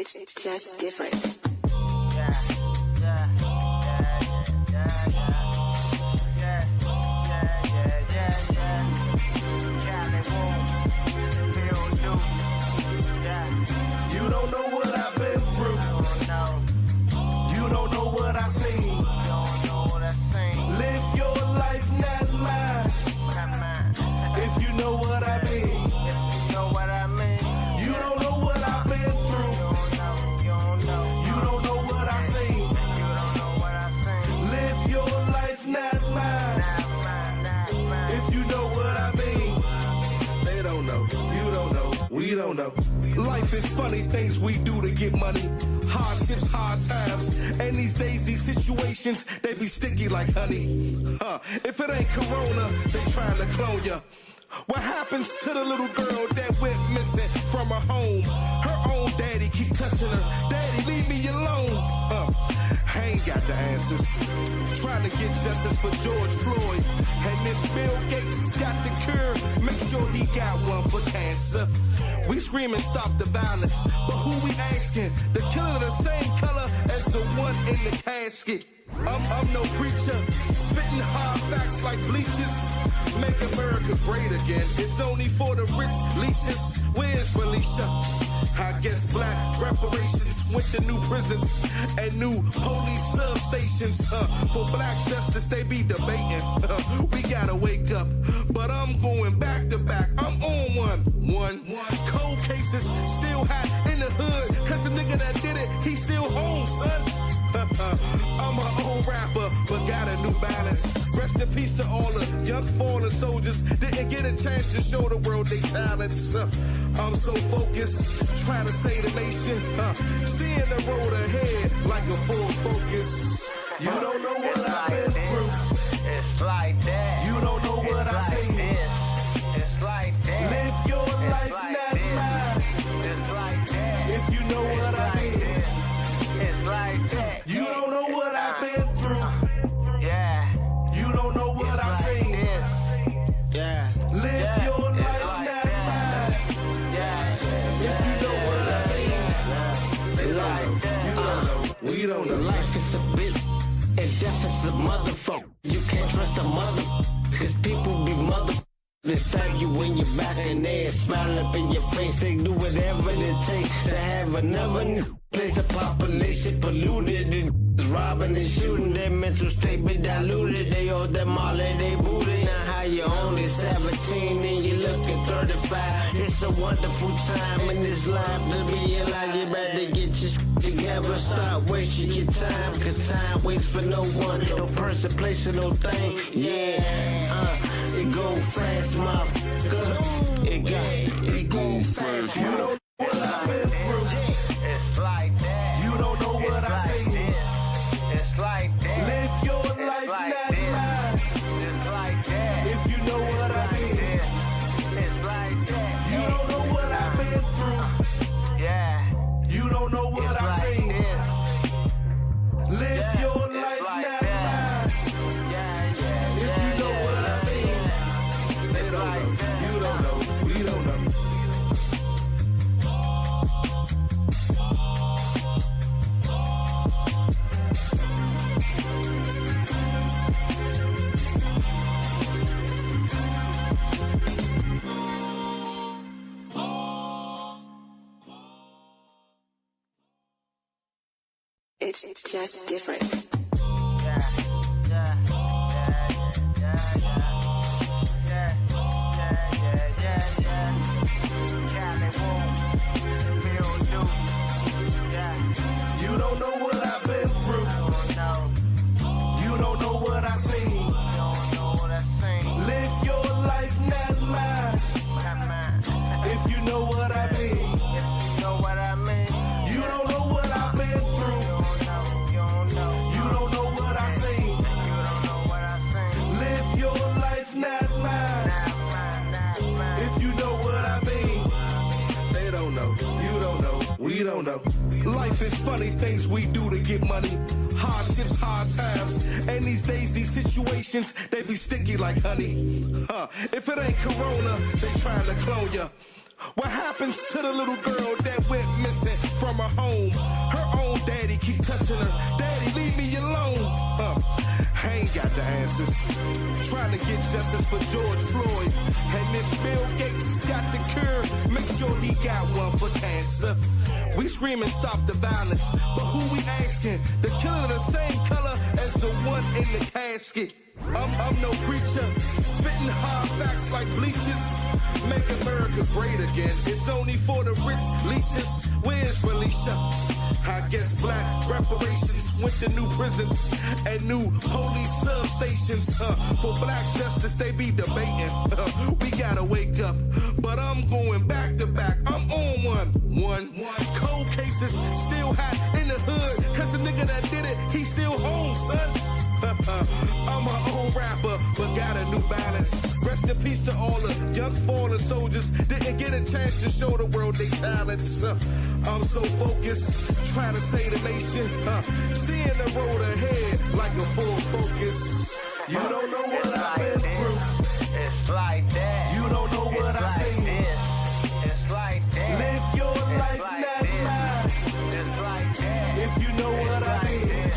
It's just different. You don't know what I've been through. You don't know what I've seen. Live your life, not mine. If you know what I mean. You don't know what I've been through. You don't know what I've seen. Live your life, not mine. If you know what I mean. They don't know. You don't know. We don't know. Life is funny things we do to get money. Hardships, hard times. And these days, these situations, they be sticky like honey. If it ain't Corona, they trying to clone ya. What happens to the little girl that went missing from her home? Her own daddy keep touching her. Daddy, leave me alone. I ain't got the answers. Trying to get justice for George Floyd. And if Bill Gates got the cure, make sure he got one for cancer. We screaming stop the violence, but who we asking? The killer the same color as the one in the casket. I'm no preacher, spitting hard facts like bleachers. Make America great again. It's only for the rich leeches. Where's Felicia? I guess black reparations went to new prisons and new police substations. For black justice, they be debating. We gotta wake up, but I'm going back to back. I'm on one. Cold cases still hot in the hood, cause the nigga that did it, he still home, son. I'm my own rapper, but got a new balance. Rest in peace to all the young fallen soldiers. Didn't get a chance to show the world their talents. I'm so focused, trying to save the nation. Seeing the road ahead like a full focus. You don't know what I've been through. It's like that. You don't know what I've seen. It's like that. Live your life, not mine. It's like that. If you know what I mean. It's like that. You don't know what I've been through. Yeah. You don't know what I've seen. Yeah. Live your life, not mine. If you know what I mean. They don't know. You don't know. We don't know. Life is a bitch and death is a motherfucker. You can't trust a mother, cause people be motherfuckers. They stab you in your back and they smile up in your face. They do whatever it takes to have another place. The population polluted and robbing and shooting. Their mental state be diluted. They owe them all that they booted. Now how you only 17 and you looking 35. It's a wonderful time in this life to be alive. You better get your shit together. Stop wasting your time, cause time waits for no one. No person, place, or no thing. Yeah, it go fast, motherfucker. It go fast. You don't know what I've been through. It's like that. You don't know what I've seen. It's like that. Live your life, not mine. It's like that. If you know what I mean. It's like that. You don't know what I've been through. Yeah. You don't know what I've seen. Live your life, not mine. If you know what I mean. They don't know. You don't know. We don't know. It's just different. You don't know what I've been through. You don't know what I've seen. Live your life, not mine. If you know what I mean. You don't know what I've been through. You don't know what I've seen. Live your life, not mine. If you know what I mean. They don't know. You don't know. We don't know. Life is funny things we do to get money. Hardships, hard times. And these days, these situations, they be sticky like honey. If it ain't Corona, they trying to clone ya. What happens to the little girl that went missing from her home? Her own daddy keep touching her. Daddy, leave me alone. I ain't got the answers. Trying to get justice for George Floyd. And if Bill Gates got the cure, make sure he got one for cancer. We screaming stop the violence, but who we asking? The killer the same color as the one in the casket. I'm no preacher, spitting hard facts like bleachers. Make America great again. It's only for the rich leeches. Where's Felicia? I guess black reparations went to new prisons and new police substations. For black justice, they be debating. We gotta wake up, but I'm going back to back. I'm on one. Cold cases still hot in the hood, cause the nigga that did it, he still home, son. I'm my own rapper, but got a new balance. Rest in peace to all the young fallen soldiers. Didn't get a chance to show the world their talents. I'm so focused, trying to save the nation. Seeing the road ahead like a full focus. You don't know what I've been through. It's like that. You don't know what I've seen. It's like that. Live your life, not mine. It's like that. If you know what I mean.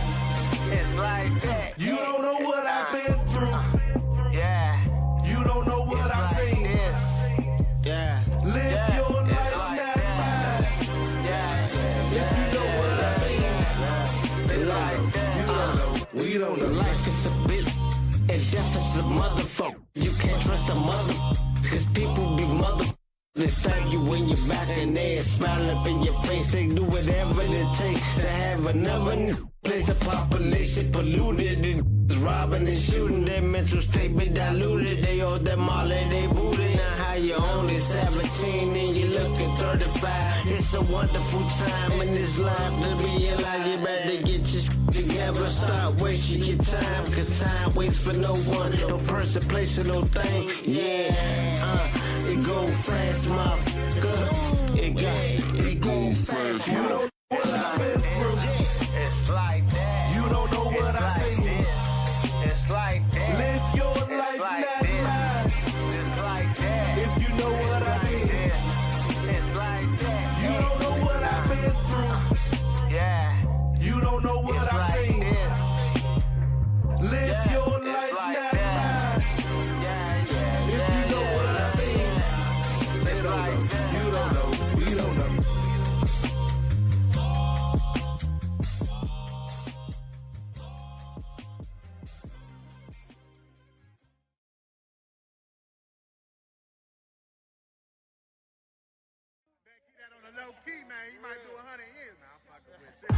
It's like that. You don't know what I've been through. Yeah. You don't know what I've seen. Yeah. Live your life, not mine. Yeah. If you know what I mean. They don't know. You don't know. We don't know. Life is a bitch and death is a motherfucker. You can't trust a mother, cause people be motherfuckers. They stab you in your back and they smile up in your face. They do whatever it takes to have another place. The population polluted and robbing and shooting. Their mental state been diluted. They owe them molly, they booted. Now how you only 17 and you looking 35. It's a wonderful time in this life to be alive. You better get your shit together. Stop wasting your time, cause time waits for no one. No person, place, or no thing. Yeah, it go fast, motherfucker. It go fast. You don't know what I've been through. It's like that. You don't know what I've seen. It's like that. Live your life, not mine. It's like that. If you know what I mean. It's like that. You don't know what I've been through. Yeah. You don't know what It's I've like seen. this. Live your It's life, like not that. mine. Yeah. If you know what I mean. They don't know. You don't know. We don't know. Keep that on the low key, man. You might do 100 years now. I'm fucking with you.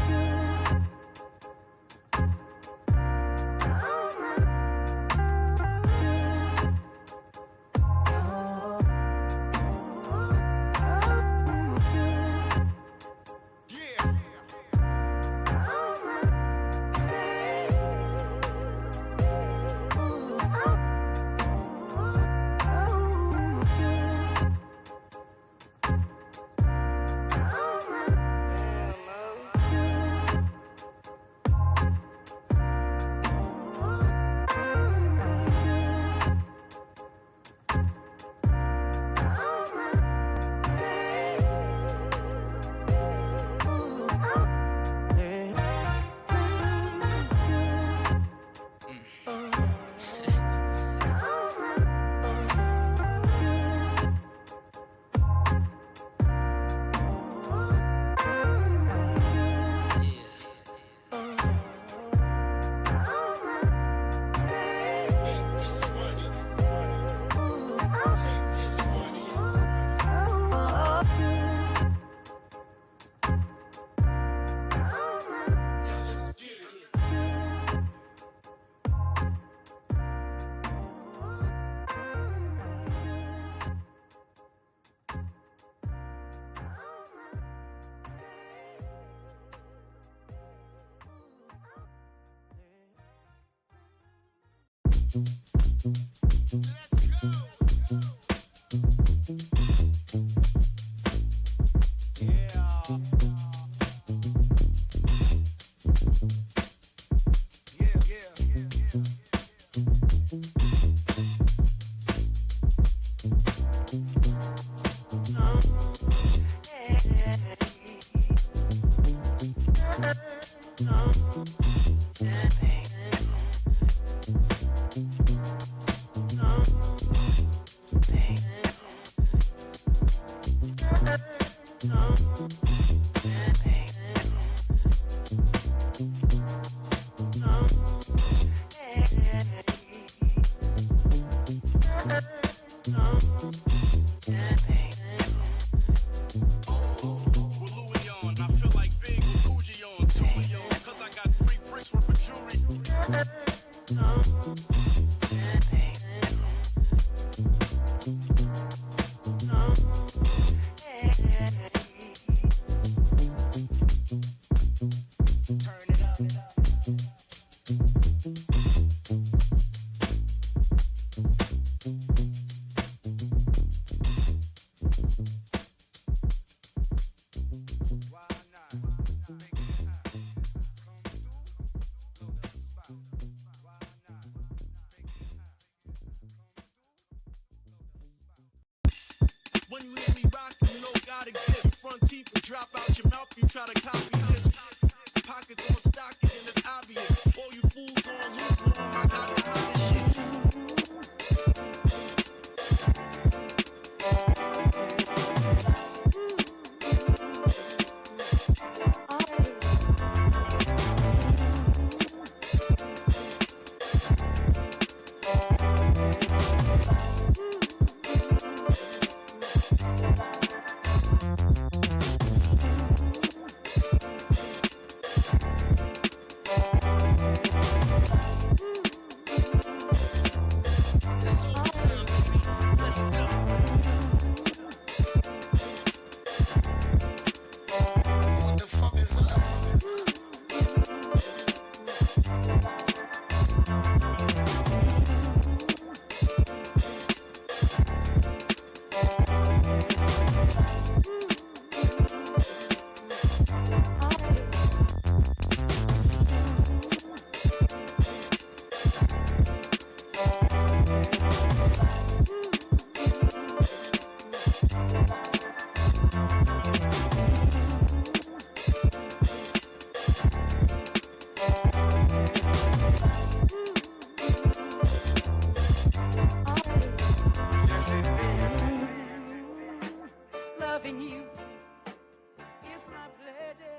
When you hear me rock, you know gotta get front teeth and drop out your mouth. You try to copy this. Pockets on stock and it's obvious. All you fools on loop, I got the hottest shit. It's overtime, baby. Let's go. What the fuck is up? Loving you is my pleasure.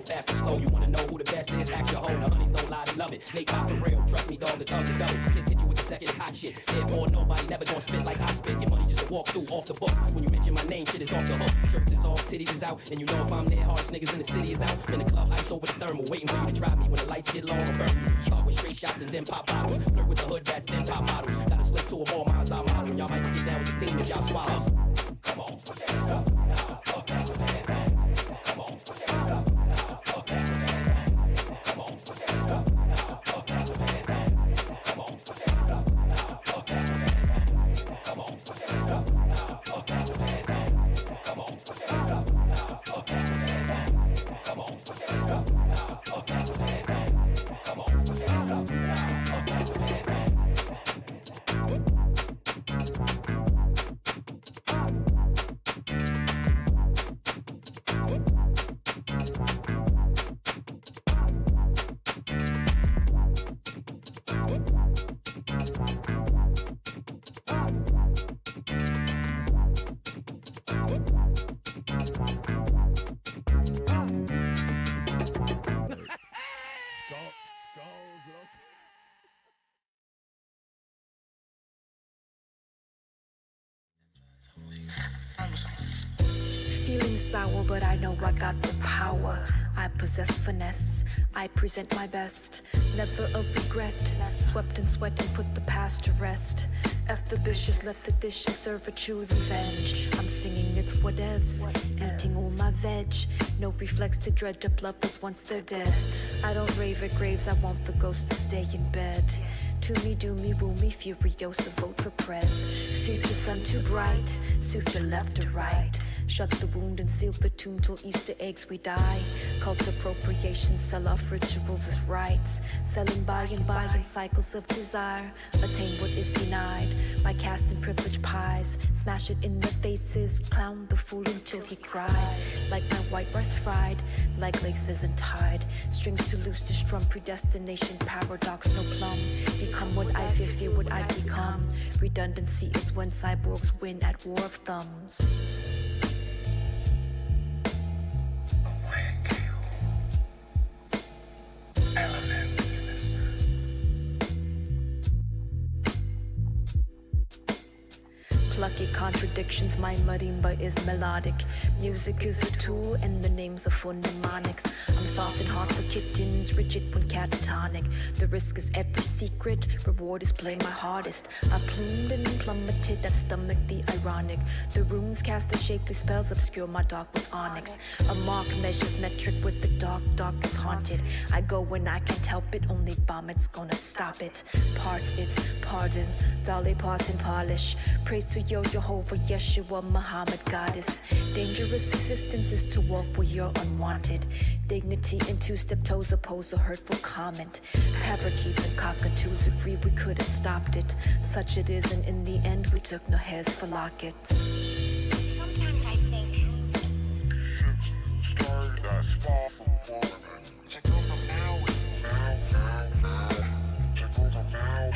Fast and slow, you wanna know who the best is? Ask your hoe, the honeys don't lie, they love it. They pop the real, trust me dog, the thugs are double. Just hit you with the second hot shit. Therefore nobody never gonna spit like I spit. Your money just a walk through off the book. When you mention my name, shit is off the hook. Shirts is off, titties is out, and you know if I'm there, hardest niggas in the city is out. In the club, ice over the thermal, waiting for you to try me. When the lights get low, I'll burn you. Start with straight shots and then pop bottles. Flirt with the hood rats, then pop models. Gotta slip to a ball, miles out model. Y'all might get down with the team if y'all swallow. Come on, put your hands up. Put your hands back. Come on, put your hands up. Put your hands back. Come on, put your hands up. Put your hands back. Come on, put your hands up. Put your hands back. Come on, put your hands up. Put your hands back. Come on, put your hands up. Put your hands back. Come on, put your hands up. Put your hands back. Come on, put your hands up. Put your hands back. Feeling sour, but I know I got the power. I possess finesse, I present my best. Never a regret, swept in sweat and put the past to rest. F the bishes, let the dishes serve a true revenge. I'm singing it's whatevs, eating all my veg. No reflex to dredge up lovers once they're dead. I don't rave at graves, I want the ghost to stay in bed. To me, do me, woo me, furiosa, vote for prez. Future sun too bright, suture left or right. Shut the wound and seal the tomb till Easter eggs we die. Cult appropriation, sell off rituals as rights. Selling by and by in cycles of desire. Attain what is denied by casting privilege pies. Smash it in their faces, clown the fool until he cries. Like my white rice fried, like laces and tied. Strings too loose to strum, predestination, paradox, no plum. Become what I fear what I become. Redundancy is when cyborgs win at war of thumbs. Plucky contradictions, my marimba is melodic. Music is a tool and the names are for mnemonics. I'm soft and hard for kittens, rigid when catatonic. The risk is every secret, reward is play my hardest. I've plumed and plummeted, I've stomached the ironic. The runes cast the shapely spells, obscure my dark with onyx. A mark measures metric with the dark, dark is haunted. I go when I can't help it, only vomit's gonna stop it. Parts it, pardon, Dolly Parton polish. Praise to Yo Jehovah, Yeshua, Muhammad, goddess. Dangerous existence is to walk where you're unwanted. Dignity and two-step toes oppose a hurtful comment. Parakeets and cockatoos agree we could have stopped it. Such it is, and in the end we took no hairs for lockets. Sometimes I think That's far from quality. Check over now. Check over now.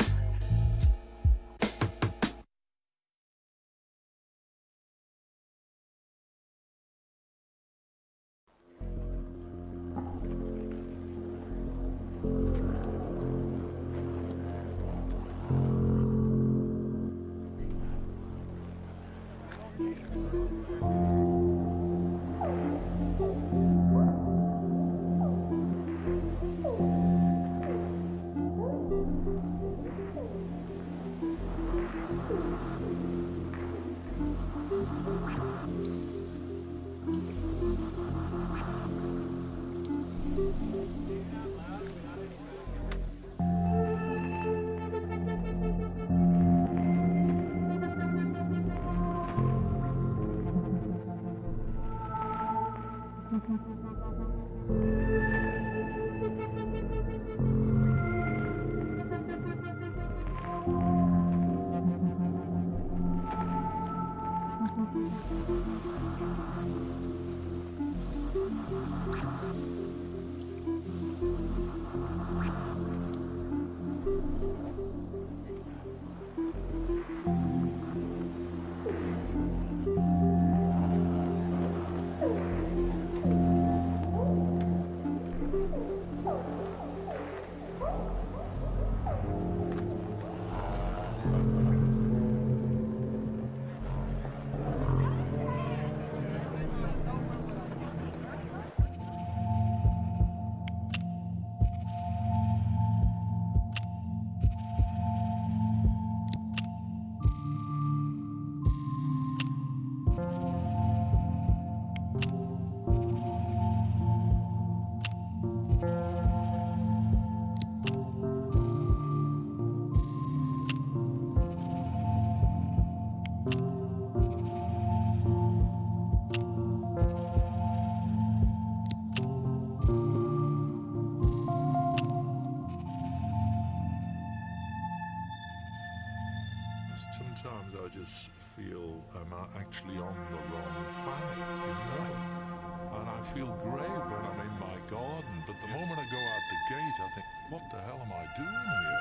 Sometimes I just feel I'm actually on the wrong planet, you know? And I feel great when I'm in my garden, but the moment I go out the gate, I think, what the hell am I doing here?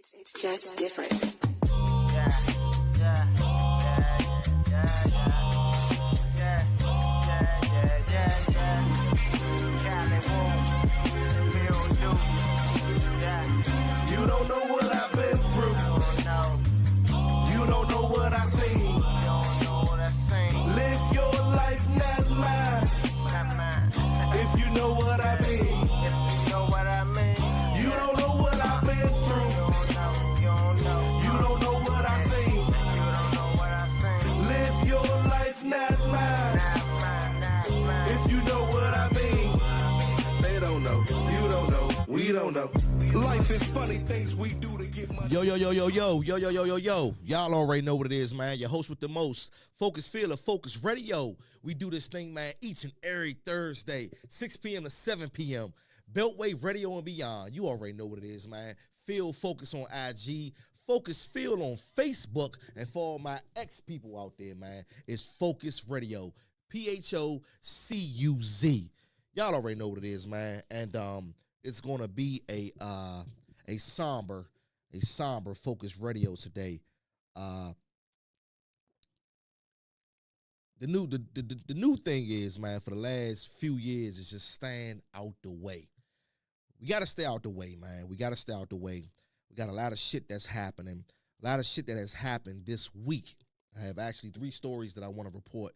It's just different. You don't know what I've been through. You don't know what I seen. Live your life, not mine. If you know what I mean. You don't know what I've been through. You don't know what I seen. Live your life, not mine. If you know what I mean. They don't know. You don't know. We don't know. Life is funny things we do to get money. Yo. Y'all already know what it is, man. Your host with the most, Phocuz Feel of Phocuz Radio. We do this thing, man, each and every Thursday, 6 p.m. to 7 p.m. Beltway Radio and beyond. You already know what it is, man. Feel Phocuz on IG. Phocuz Feel on Facebook. And for all my ex-people out there, man, it's Phocuz Radio. Phocuz. Y'all already know what it is, man. And it's gonna be a somber Phocuz Radio today. The new thing is, man, for the last few years, is just staying out the way. We gotta stay out the way, man. We gotta stay out the way. We got a lot of shit that's happening. A lot of shit that has happened this week. I have actually 3 stories that I want to report.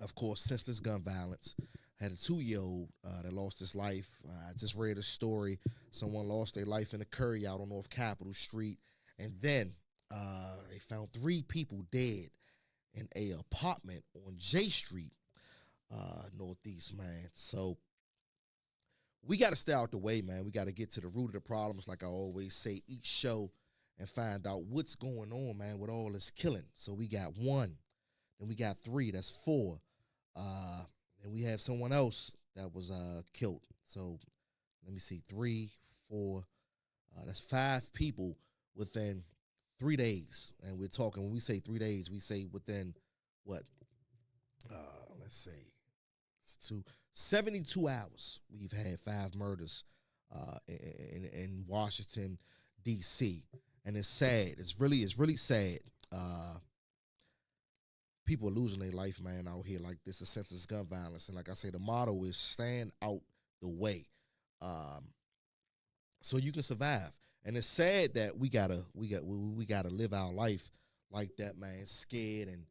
Of course, senseless gun violence. Had a 2-year-old that lost his life. I just read a story. Someone lost their life in a curry out on North Capitol Street. And then they found 3 people dead in a apartment on J Street, Northeast, man. So we got to stay out the way, man. We got to get to the root of the problems, like I always say, each show, and find out what's going on, man, with all this killing. So we got 1, then we got 3, that's 4. And we have someone else that was killed. So let me see, 3, 4, that's 5 people within 3 days. And we're talking, when we say 3 days, we say within what? Let's say it's 72 hours. We've had 5 murders in Washington, D.C. And it's sad. It's really sad. People are losing their life, man, out here like this, is senseless gun violence. And like I say, the motto is stand out the way, so you can survive. And it's sad that we gotta live our life like that, man, scared. And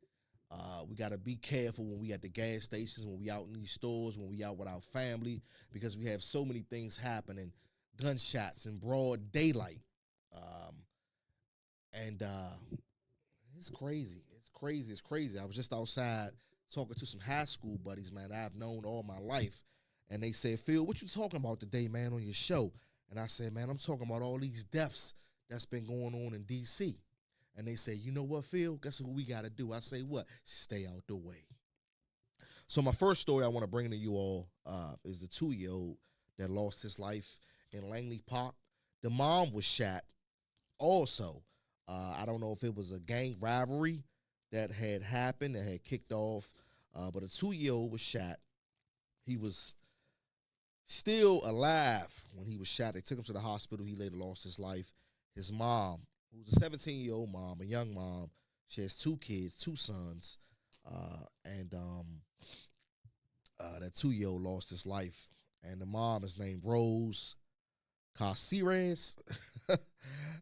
we gotta be careful when we at the gas stations, when we out in these stores, when we out with our family, because we have so many things happening, gunshots in broad daylight, and it's crazy. It's crazy. I was just outside talking to some high school buddies, man, I've known all my life. And they said, Phil, what you talking about today, man, on your show? And I said, man, I'm talking about all these deaths that's been going on in D.C. And they say, you know what, Phil? Guess what we got to do? I say, what? Stay out the way. So my first story I want to bring to you all is the 2-year-old that lost his life in Langley Park. The mom was shot also. I don't know if it was a gang rivalry that had happened, that had kicked off, but a 2-year-old was shot. He was still alive when he was shot. They took him to the hospital. He later lost his life. His mom, who was a 17-year-old mom, a young mom, she has 2 kids, 2 sons, and that 2-year-old lost his life. And the mom is named Rose Caceres.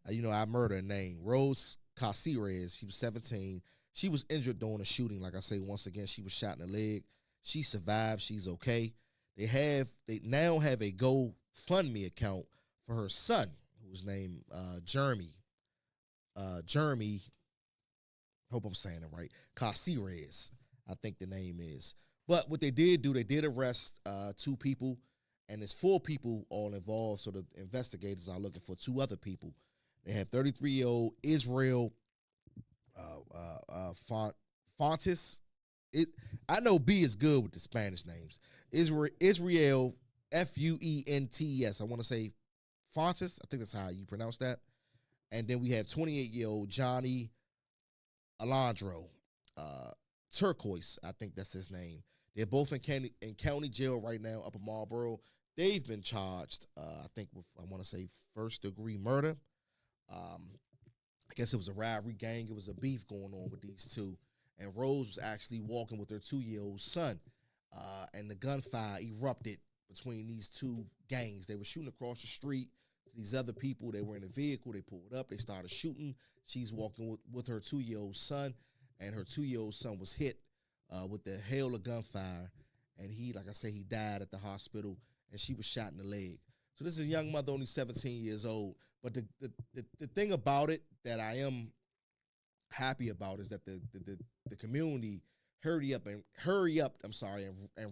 You know, I murder her name. Rose Caceres. She was 17. She was injured during the shooting. Like I say, once again, she was shot in the leg. She survived. She's okay. They now have a GoFundMe account for her son, who was named Jeremy. Jeremy, hope I'm saying it right, Caceres, I think the name is. But what they did do, they did arrest 2 people, and there's 4 people all involved, so the investigators are looking for 2 other people. They have 33-year-old Israel Fontes. I know B is good with the Spanish names. Israel Fuentes. I want to say Fontes. I think that's how you pronounce that. And then we have 28-year-old Johnny Alondro Turquoise. I think that's his name. They're both in county jail right now, up in Marlboro. they've been charged, I think, with, I want to say, first-degree murder. I guess it was a rivalry gang. It was a beef going on with these two. And Rose was actually walking with her 2-year-old son. And the gunfire erupted between these two gangs. They were shooting across the street. These other people, they were in a vehicle. They pulled up. They started shooting. She's walking with her 2-year-old son. And her 2-year-old son was hit with the hail of gunfire. And he, like I say, he died at the hospital. And she was shot in the leg. So this is a young mother, only 17 years old. But the thing about it that I am happy about is that the community hurry up and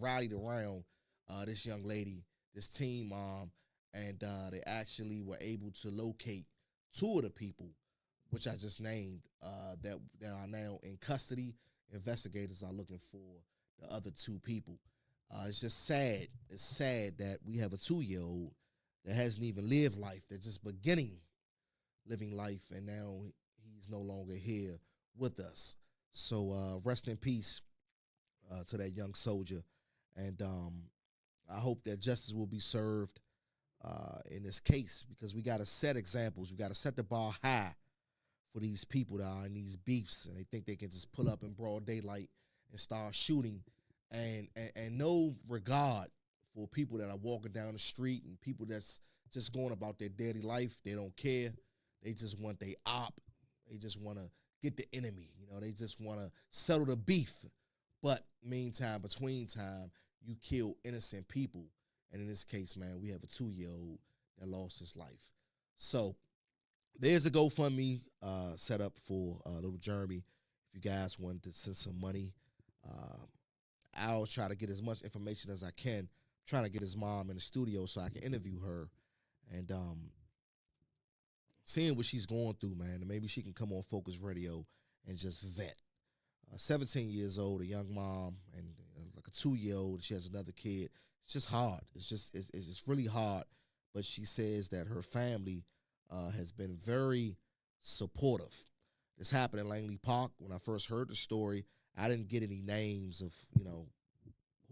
rallied around this young lady, this teen mom, and they actually were able to locate two of the people, which I just named, that are now in custody. Investigators are looking for the other two people. It's just sad. It's sad that we have a 2-year-old that hasn't even lived life. They're just beginning living life, and now he's no longer here with us. So rest in peace to that young soldier. And I hope that justice will be served in this case, because we got to set examples. We got to set the bar high for these people that are in these beefs, and they think they can just pull up in broad daylight and start shooting, and no regard for people that are walking down the street and people that's just going about their daily life. They don't care. They just want their op. They just want to get the enemy. You know, they just want to settle the beef. But meantime, between time, you kill innocent people. And in this case, man, we have a 2-year-old that lost his life. So there's a GoFundMe set up for little Jeremy. If you guys want to send some money, I'll try to get as much information as I can. Trying to get his mom in the studio so I can interview her and seeing what she's going through, man. And maybe she can come on Phocuz Radio and just vet. 17 years old, a young mom, and like a 2-year-old. She has another kid. It's just hard. It's just really hard. But she says that her family has been very supportive. This happened in Langley Park. When I first heard the story, I didn't get any names of,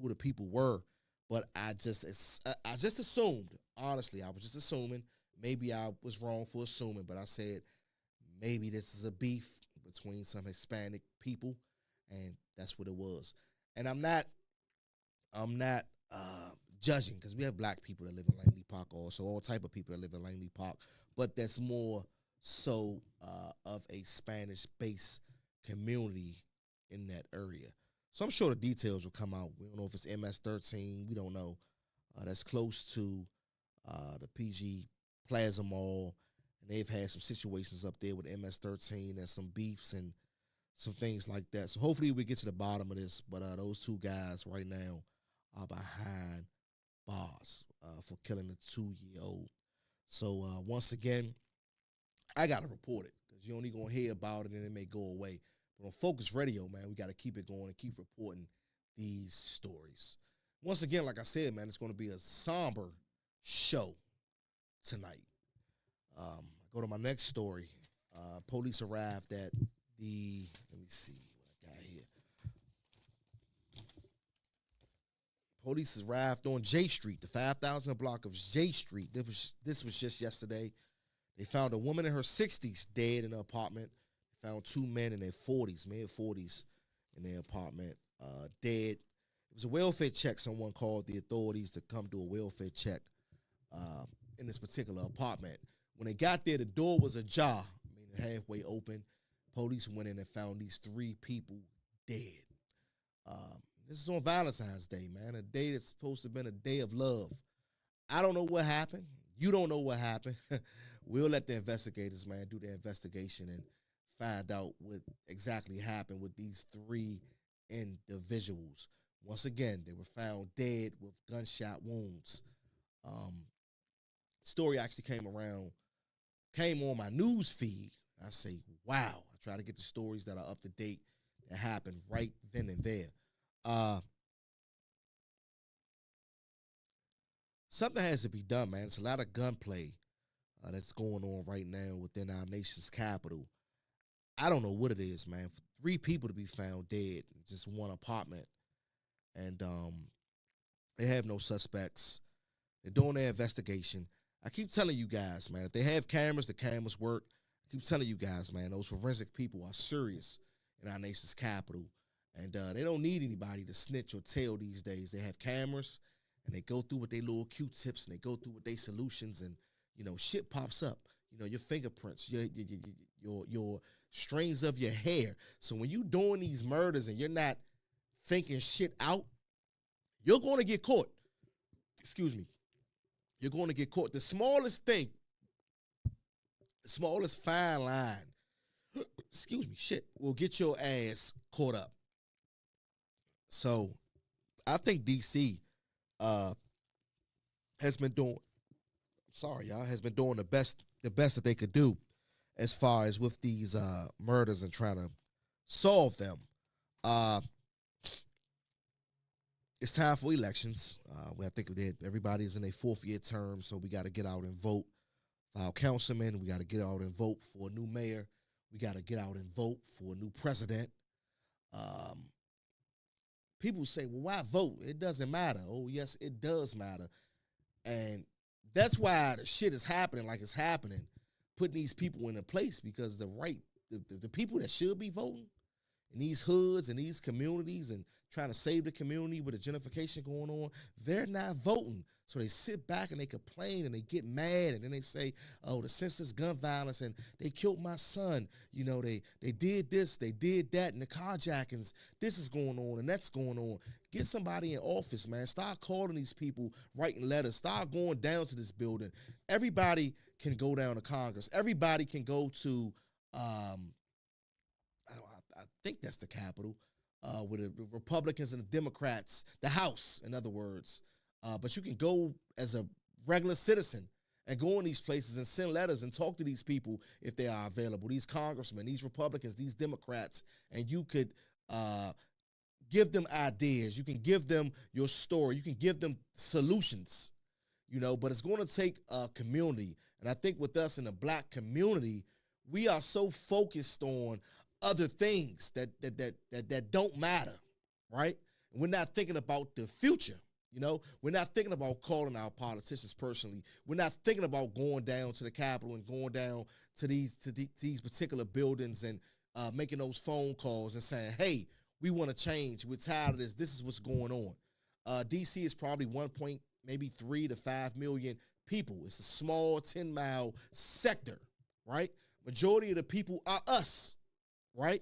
who the people were. But I just assumed, honestly, I was just assuming. Maybe I was wrong for assuming, but I said maybe this is a beef between some Hispanic people, and that's what it was. And I'm not judging, because we have black people that live in Langley Park also, all type of people that live in Langley Park, but that's more so of a Spanish-based community in that area. So I'm sure the details will come out. We don't know if it's MS-13. We don't know. That's close to the PG Plaza Mall, and they've had some situations up there with MS-13 and some beefs and some things like that. So hopefully we get to the bottom of this. But those two guys right now are behind bars for killing a 2-year-old. So once again, I got to report it, because you're only going to hear about it and it may go away. But on Phocuz Radio, man, we got to keep it going and keep reporting these stories. Once again, like I said, man, it's going to be a somber show tonight. Go to my next story. Police arrived at the, let me see what I got here. Police arrived on J Street, the 5,000 block of J Street. This was just yesterday. They found a woman in her 60s dead in her apartment. They found two men in their 40s, mid-40s, in their apartment, dead. It was a welfare check. Someone called the authorities to come do a welfare check in this particular apartment. When they got there, the door was ajar, meaning halfway open. Police went in and found these 3 people dead. This is on Valentine's Day, man, a day that's supposed to have been a day of love. I don't know what happened. You don't know what happened. We'll let the investigators, man, do their investigation and find out what exactly happened with these 3 individuals. Once again, they were found dead with gunshot wounds. Story actually came on my news feed. I say, wow. I try to get the stories that are up to date that happened right then and there. Something has to be done, man. It's a lot of gunplay that's going on right now within our nation's capital. I don't know what it is, man. For 3 people to be found dead in just one apartment, and they have no suspects. They're doing their investigation. I keep telling you guys, man, if they have cameras, the cameras work. I keep telling you guys, man, those forensic people are serious in our nation's capital. And they don't need anybody to snitch or tell these days. They have cameras, and they go through with their little Q-tips, and they go through with their solutions, and, shit pops up. Your fingerprints, your strings of your hair. So when you doing these murders and you're not thinking shit out, you're going to get caught. Excuse me. You're going to get caught. The smallest thing, the smallest fine line, excuse me, shit, will get your ass caught up. So I think DC has been doing, has been doing the best that they could do as far as with these murders and trying to solve them. It's time for elections. I think everybody's in their fourth-year term, so we got to get out and vote for our councilmen. We got to get out and vote for a new mayor. We got to get out and vote for a new president. People say, well, why vote? It doesn't matter. Oh, yes, it does matter. And that's why the shit is happening like it's happening, putting these people in a place, because the people that should be voting in these hoods and these communities and trying to save the community with the gentrification going on, they're not voting. So they sit back and they complain and they get mad, and then they say, oh, the senseless gun violence, and they killed my son. They did this, they did that, and the carjackings, this is going on and that's going on. Get somebody in office, man. Start calling these people, writing letters. Start going down to this building. Everybody can go down to Congress. Everybody can go to, I think that's the Capitol, with the Republicans and the Democrats, the House, in other words. But you can go as a regular citizen and go in these places and send letters and talk to these people if they are available, these congressmen, these Republicans, these Democrats, and you could give them ideas. You can give them your story. You can give them solutions, but it's going to take a community. And I think with us in the Black community, we are so focused on other things that don't matter, right? And we're not thinking about the future. We're not thinking about calling our politicians personally. We're not thinking about going down to the Capitol and going down to these particular buildings and making those phone calls and saying, hey, we want to change. We're tired of this. This is what's going on. DC is probably 3 to 5 million people. It's a small 10-mile sector, right? Majority of the people are us, right?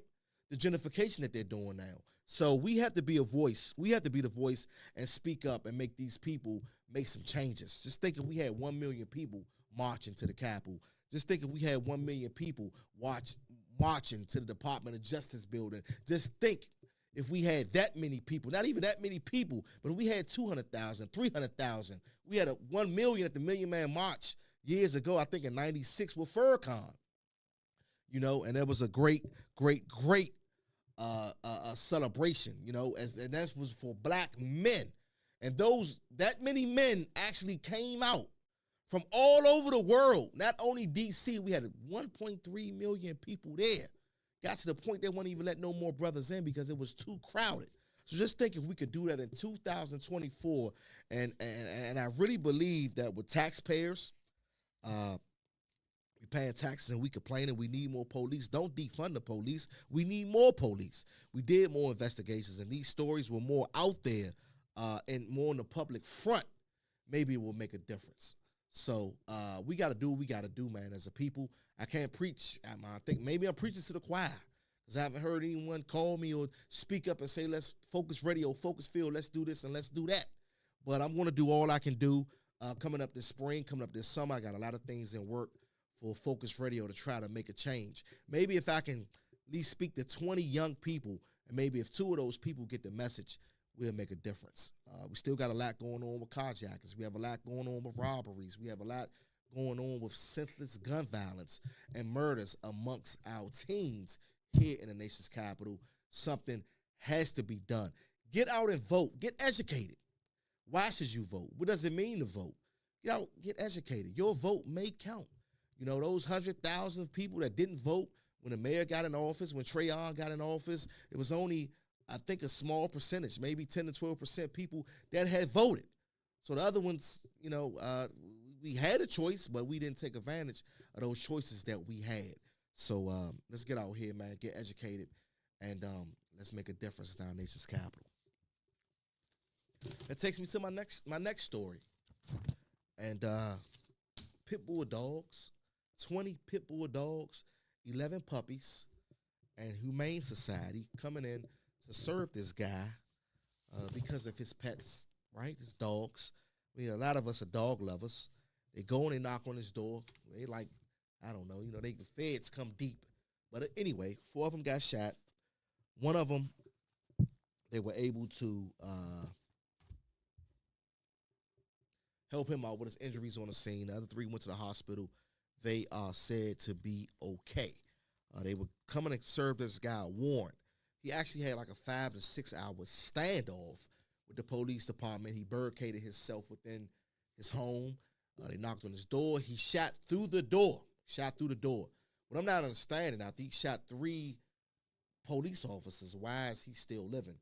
The gentrification that they're doing now. So we have to be a voice. We have to be the voice and speak up and make these people make some changes. Just think if we had 1 million people marching to the Capitol. Just think if we had 1 million people marching to the Department of Justice building. Just think if we had that many people, not even that many people, but if we had 200,000, 300,000. We had 1 million at the Million Man March years ago, I think in 96 with Furcon. And that was a great celebration, and that was for Black men. And that many men actually came out from all over the world, not only DC. We had 1.3 million people there. Got to the point they wouldn't even let no more brothers in because it was too crowded. So just think if we could do that in 2024, and I really believe that with taxpayers, we paying taxes and we complaining we need more police. Don't defund the police. We need more police. We did more investigations, and these stories were more out there and more in the public front. Maybe it will make a difference. So we got to do what we got to do, man, as a people. I can't preach. I think maybe I'm preaching to the choir because I haven't heard anyone call me or speak up and say, let's Focus Radio, Focus Field, let's do this and let's do that. But I'm going to do all I can do coming up this spring, coming up this summer. I got a lot of things in work for Focus Radio to try to make a change. Maybe if I can at least speak to 20 young people, and maybe if 2 of those people get the message, we'll make a difference. We still got a lot going on with carjackers. We have a lot going on with robberies. We have a lot going on with senseless gun violence and murders amongst our teens here in the nation's capital. Something has to be done. Get out and vote. Get educated. Why should you vote? What does it mean to vote? Get out, get educated. Your vote may count. Those 100,000 people that didn't vote when the mayor got in office, when Trayon got in office, it was only, I think, a small percentage, maybe 10 to 12% people that had voted. So the other ones, you know, we had a choice, but we didn't take advantage of those choices that we had. So let's get out here, man, get educated, and let's make a difference in our nation's capital. That takes me to my next story. And pit bull dogs, 20 pit bull dogs, 11 puppies, and Humane Society coming in to serve this guy because of his pets, right? His dogs. A lot of us are dog lovers. They go and they knock on his door. They like, I don't know, you know, the feds come deep. But anyway, 4 of them got shot. One of them, they were able to help him out with his injuries on the scene. The other 3 went to the hospital. They are said to be okay. They were coming to serve this guy a warrant. He actually had like a 5 to 6 hour standoff with the police department. He barricaded himself within his home. They knocked on his door. He shot through the door. What I'm not understanding, I think he shot 3 police officers. Why is he still living?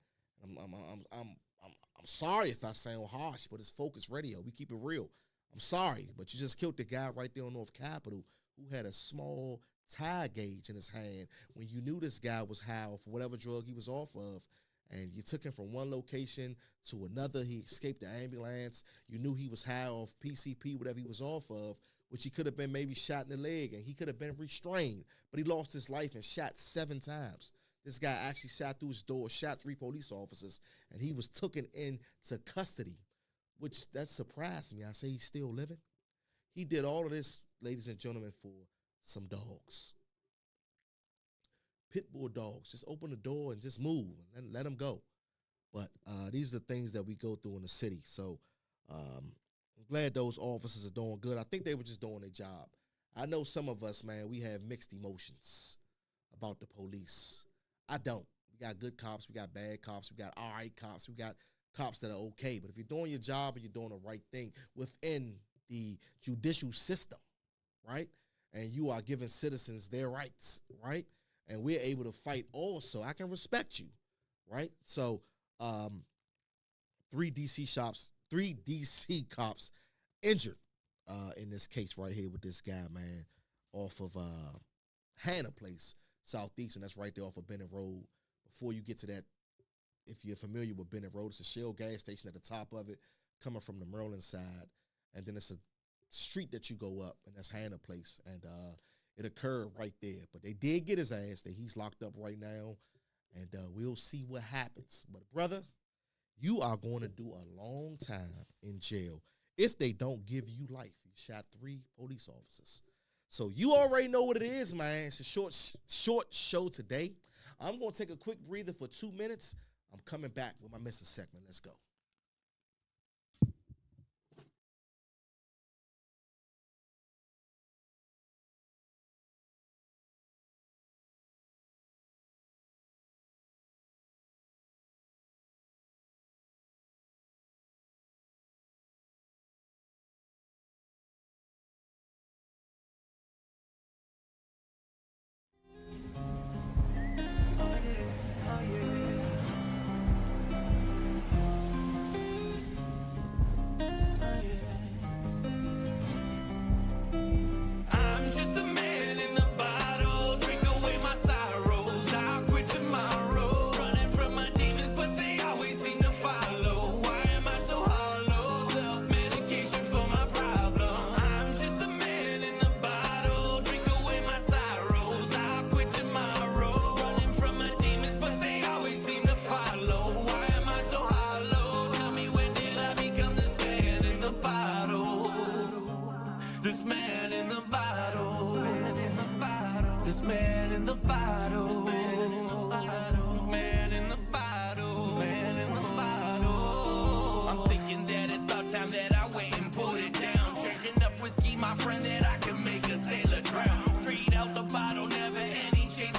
I'm sorry if I sound harsh, but it's Phocuz Radio. We keep it real. I'm sorry, but you just killed the guy right there on North Capitol who had a small tire gauge in his hand when you knew this guy was high off whatever drug he was off of, and you took him from one location to another. He escaped the ambulance. You knew he was high off PCP, whatever he was off of, which he could have been maybe shot in the leg, and he could have been restrained, but he lost his life and shot 7 times. This guy actually shot through his door, shot 3 police officers, and he was taken into custody, which that surprised me. I say he's still living. He did all of this, ladies and gentlemen, for some dogs. Pit bull dogs. Just open the door and just move and let them go. But these are the things that we go through in the city. So I'm glad those officers are doing good. I think they were just doing their job. I know some of us, man, we have mixed emotions about the police. I don't. We got good cops. We got bad cops. We got all right cops. We got cops that are okay. But if you're doing your job and you're doing the right thing within the judicial system, right, and you are giving citizens their rights, right, and we're able to fight also, I can respect you, right? So 3 DC cops injured in this case right here with this guy, man, off of Hannah Place, Southeast, and that's right there off of Bennett Road. Before you get to that, if you're familiar with Bennett Road, it's a Shell gas station at the top of it, coming from the Maryland side, and then it's a street that you go up, and that's Hannah Place, and it occurred right there. But they did get his ass. He's locked up right now, and we'll see what happens. But brother, you are going to do a long time in jail if they don't give you life. You shot 3 police officers. So you already know what it is, man. It's a short show today. I'm going to take a quick breather for 2 minutes. I'm coming back with my missing segment. Let's go.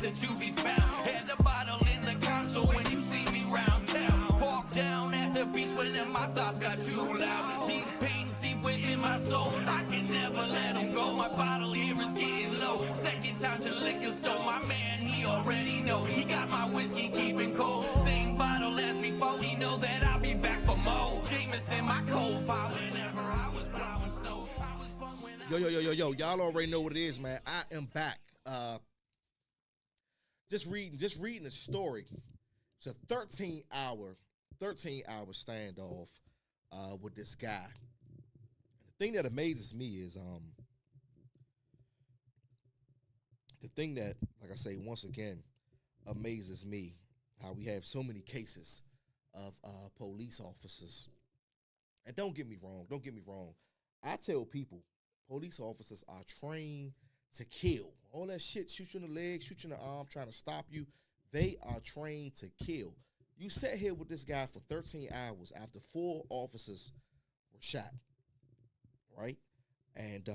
To be found, had the bottle in the console when you see me round town. Walk down at the beach when my thoughts got too loud. These pains deep within my soul, I can never let them go. My bottle here is getting low. Second time to liquor store, my man, he already know. He got my whiskey keeping cold. Same bottle as before, he know that I'll be back for more. Jameson, my cold power. Yo. Y'all already know what it is, man. I am back. Just reading a story. It's a 13-hour standoff with this guy. And the thing that amazes me is the thing that, like I say, once again, amazes me, how we have so many cases of police officers. And don't get me wrong. I tell people, police officers are trained to kill. All that shit, shoot you in the leg, shoot you in the arm, trying to stop you, they are trained to kill. You sat here with this guy for 13 hours after 4 officers were shot, right? And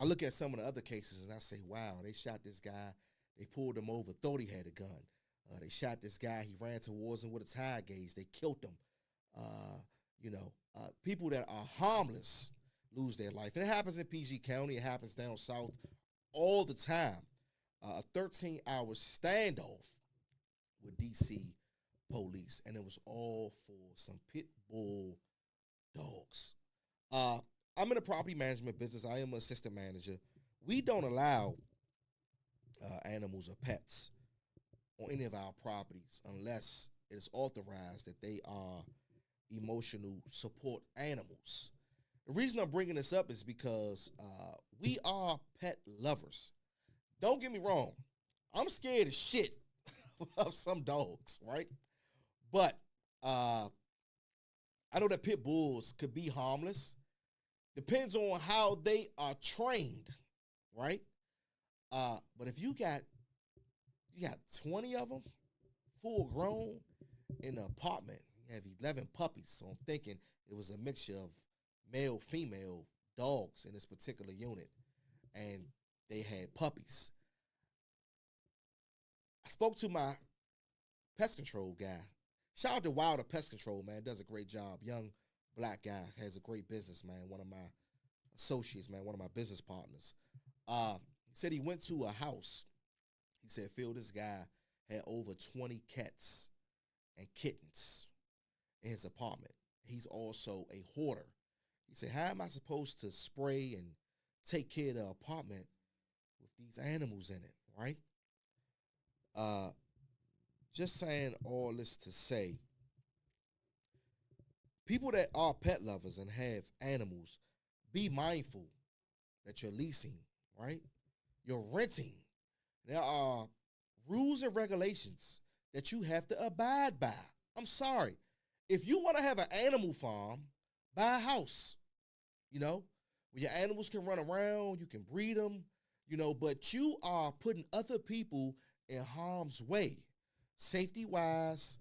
I look at some of the other cases and I say, wow, they shot this guy, they pulled him over, thought he had a gun. They shot this guy, he ran towards him with a tire gauge, they killed him. People that are harmless lose their life. And it happens in PG County, it happens down south all the time. A 13-hour standoff with DC police, and it was all for some pit bull dogs. I'm in the property management business. I am an assistant manager. We don't allow animals or pets on any of our properties unless it is authorized that they are emotional support animals. The reason I'm bringing this up is because we are pet lovers. Don't get me wrong. I'm scared as shit of some dogs, right? But I know that pit bulls could be harmless. Depends on how they are trained, right? But if you got 20 of them, full grown, in an apartment, you have 11 puppies. So I'm thinking it was a mixture of male, female dogs in this particular unit, and they had puppies. I spoke to my pest control guy. Shout out to Wilder Pest Control, man. Does a great job. Young black guy, has a great business, man. One of my associates, man. One of my business partners. He said he went to a house. He said, Phil, this guy had over 20 cats and kittens in his apartment. He's also a hoarder. He said, how am I supposed to spray and take care of the apartment with these animals in it, right? Just saying all this to say, people that are pet lovers and have animals, be mindful that you're leasing, right? You're renting. There are rules and regulations that you have to abide by. I'm sorry. If you want to have an animal farm, buy a house, where your animals can run around, you can breed them, but you are putting other people in harm's way, safety-wise,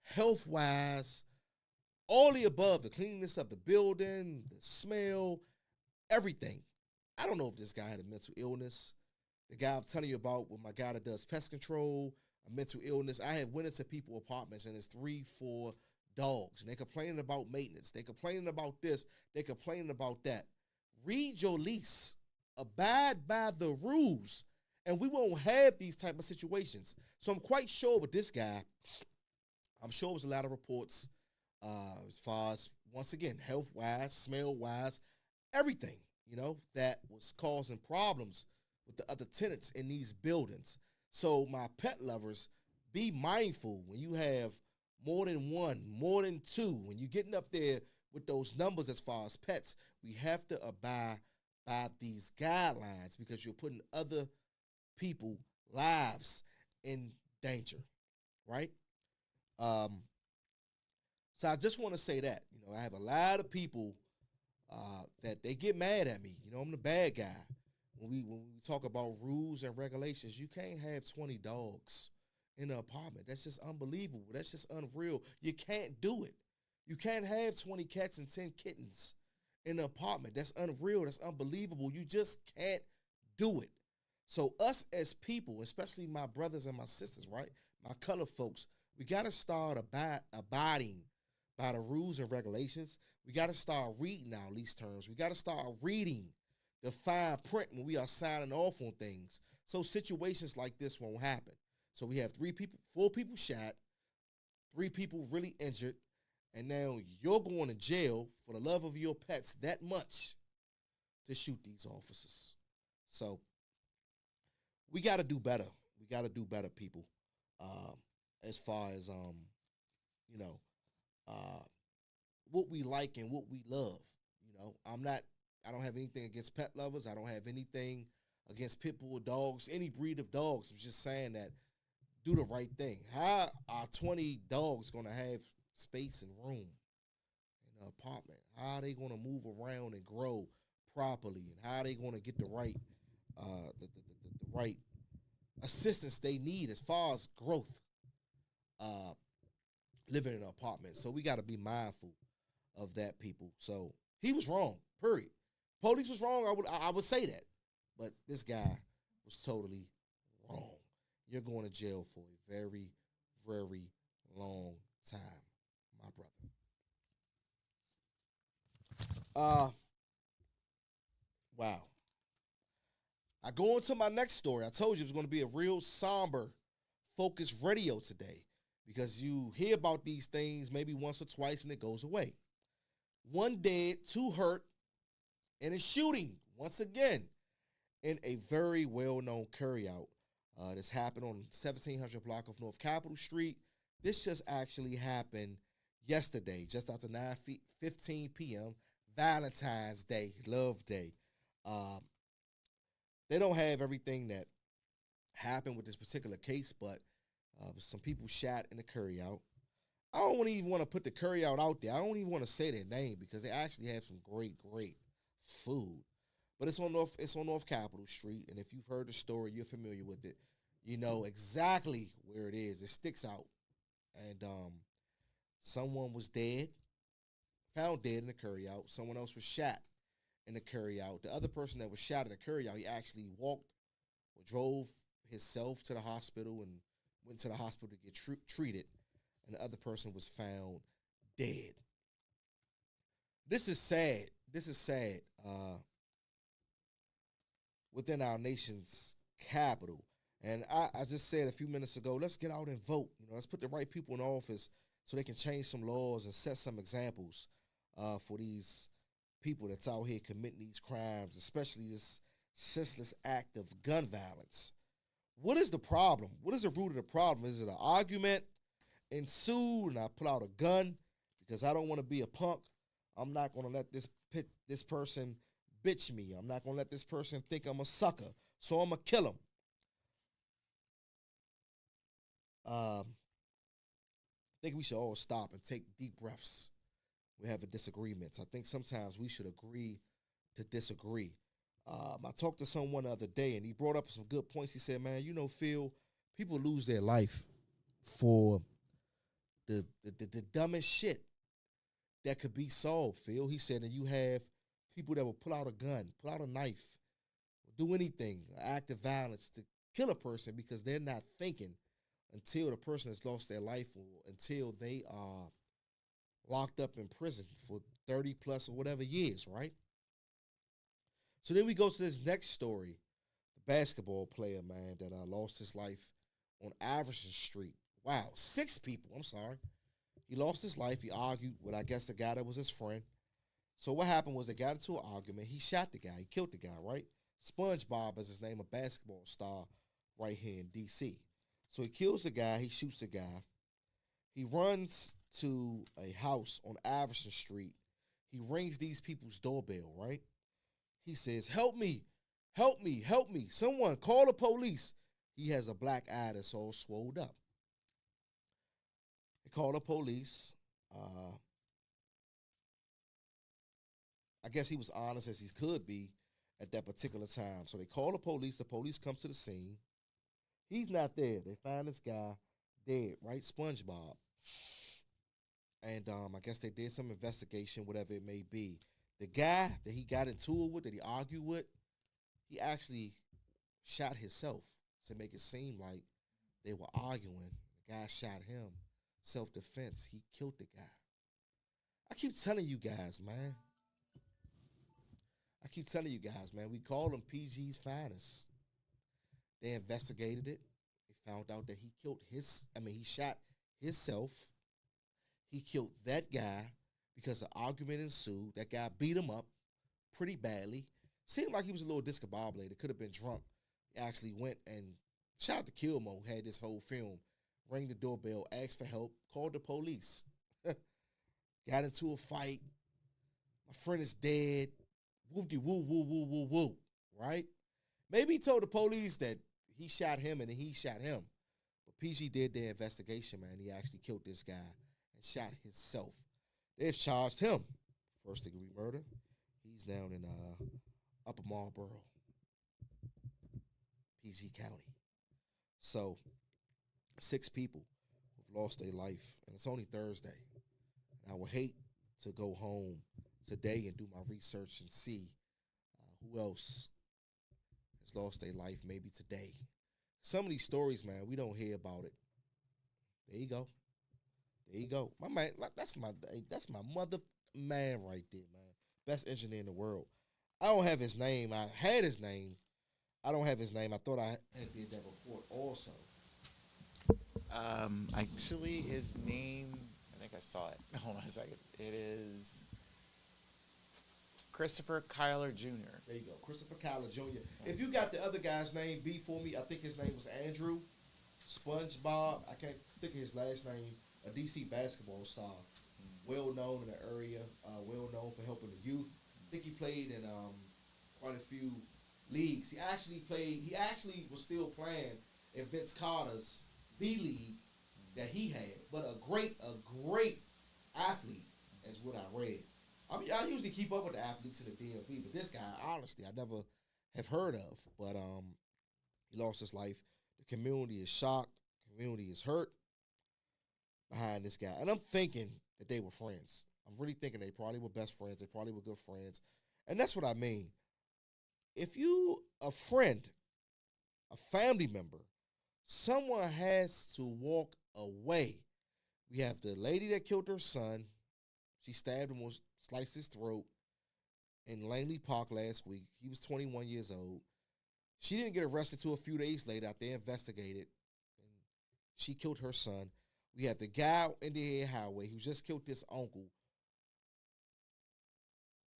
health-wise, all the above, the cleanliness of the building, the smell, everything. I don't know if this guy had a mental illness. The guy I'm telling you about, with my guy that does pest control, a mental illness. I have went into people's apartments and there's 3-4 dogs, and they're complaining about maintenance. They're complaining about this. They're complaining about that. Read your lease. Abide by the rules, and we won't have these type of situations. So I'm quite sure with this guy, I'm sure it was a lot of reports as far as, once again, health-wise, smell-wise, everything, that was causing problems with the other tenants in these buildings. So my pet lovers, be mindful when you have more than one, more than two, when you're getting up there with those numbers as far as pets, we have to abide by these guidelines because you're putting other people's lives in danger, right? So I just want to say that, I have a lot of people that they get mad at me. I'm the bad guy. When we talk about rules and regulations, you can't have 20 dogs in an apartment. That's just unbelievable. That's just unreal. You can't do it. You can't have 20 cats and 10 kittens in an apartment. That's unreal. That's unbelievable. You just can't do it. So us as people, especially my brothers and my sisters, right, my color folks, we got to start abiding by the rules and regulations. We got to start reading our lease terms. We got to start reading the fine print when we are signing off on things, so situations like this won't happen. So we have 4 people shot, 3 people really injured, and now you're going to jail for the love of your pets that much. to shoot these officers. So we got to do better. We got to do better, people. As far as you know, what we like and what we love. You know, I don't have anything against pet lovers. I don't have anything against pit bull dogs, any breed of dogs. I'm just saying that do the right thing. How are 20 dogs gonna have space and room in an apartment? How are they gonna move around and grow properly? And how are they gonna get the right the right assistance they need as far as growth? Living in an apartment. So we got to be mindful of that, people. So he was wrong, period. Police was wrong, I would say that. But this guy was totally wrong. You're going to jail for a very, very long time, my brother. Wow. I go into my next story. I told you it was going to be a real somber, focused radio today because you hear about these things maybe once or twice and it goes away. 1 dead, 2 hurt in a shooting, once again, in a very well-known carryout. This happened on 1700 block of North Capitol Street. This just actually happened yesterday, just after 9:15 p.m., Valentine's Day, Love Day. They don't have everything that happened with this particular case, but some people shot in the carryout. I don't even want to put the carryout out there. I don't even want to say their name because they actually have some great, great food. But it's on North Capitol Street, and if you've heard the story, you're familiar with it. You know exactly where it is. It sticks out. And someone was dead, found dead in the carryout. Someone else was shot in the carryout. The other person that was shot in the carryout, he actually walked or drove himself to the hospital and went to the hospital to get treated. And the other person was found dead. This is sad. This is sad. Within our nation's capital. And I just said a few minutes ago, let's get out and vote. You know, let's put the right people in office so they can change some laws and set some examples for these people that's out here committing these crimes, especially this senseless act of gun violence. What is the problem? What is the root of the problem? Is it an argument ensued and I pull out a gun because I don't want to be a punk? I'm not going to let this person bitch me. I'm not going to let this person think I'm a sucker. So I'm going to kill him. I think we should all stop and take deep breaths. We have a disagreement. I think sometimes we should agree to disagree. I talked to someone the other day, and he brought up some good points. He said, man, you know, Phil, people lose their life for the dumbest shit that could be solved, Phil. He said, and you have people that will pull out a gun, pull out a knife, do anything, act of violence to kill a person because they're not thinking until the person has lost their life or until they are locked up in prison for 30 plus or whatever years, right? So then we go to this next story, the basketball player, man, that lost his life on Iverson Street. Wow, 6 people, I'm sorry. He lost his life. He argued with, I guess, the guy that was his friend. So what happened was they got into an argument. He shot the guy. He killed the guy, right? SpongeBob is his name, a basketball star right here in D.C. So he kills the guy. He shoots the guy. He runs to a house on Iverson Street. He rings these people's doorbell, right? He says, help me, help me, help me. Someone call the police. He has a black eye that's all swelled up. They call the police. I guess he was honest as he could be at that particular time. So they call the police. The police comes to the scene. He's not there. They find this guy dead, right? SpongeBob. And I guess they did some investigation, whatever it may be. The guy that he got into it with, that he argued with, he actually shot himself to make it seem like they were arguing. The guy shot him. Self-defense. He killed the guy. I keep telling you guys, man. We call him PG's finest. They investigated it. They found out that he shot himself. He killed that guy because an argument ensued. That guy beat him up pretty badly. Seemed like he was a little discombobulated. Could have been drunk. He actually went and shout out to Kilmo, had this whole film, rang the doorbell, asked for help, called the police. Got into a fight. My friend is dead. Whoop-de-woo, woo, woo, woo, woo. Right? Maybe he told the police that he shot him and then he shot him. But PG did their investigation, man. He actually killed this guy and shot himself. They've charged him first-degree murder. He's down in Upper Marlboro, PG County. So, 6 people have lost their life, and it's only Thursday. And I would hate to go home today and do my research and see who else has lost their life maybe today. Some of these stories, man, we don't hear about it. There you go. There you go. My man, that's my mother man right there, man. Best engineer in the world. I don't have his name. I had his name. I don't have his name. I thought I had did that report also. Actually, his name, I think I saw it. Hold on a second. It is Christopher Kyler Jr. There you go. Christopher Kyler Jr. If you got the other guy's name, B for me, I think his name was Andrew SpongeBob. I can't think of his last name. A DC basketball star. Well known in the area. Well known for helping the youth. I think he played in quite a few leagues. He actually was still playing in Vince Carter's B League that he had. But a great athlete is what I read. I mean, I usually keep up with the athletes in the DMV, but this guy, honestly, I never have heard of. But he lost his life. The community is shocked. The community is hurt behind this guy. And I'm thinking that they were friends. I'm really thinking they probably were best friends. They probably were good friends. And that's what I mean. If you, a friend, a family member, someone has to walk away. We have the lady that killed her son. She stabbed him, sliced his throat in Langley Park last week. He was 21 years old. She didn't get arrested until a few days later after they investigated. And she killed her son. We have the guy in the highway who just killed his uncle.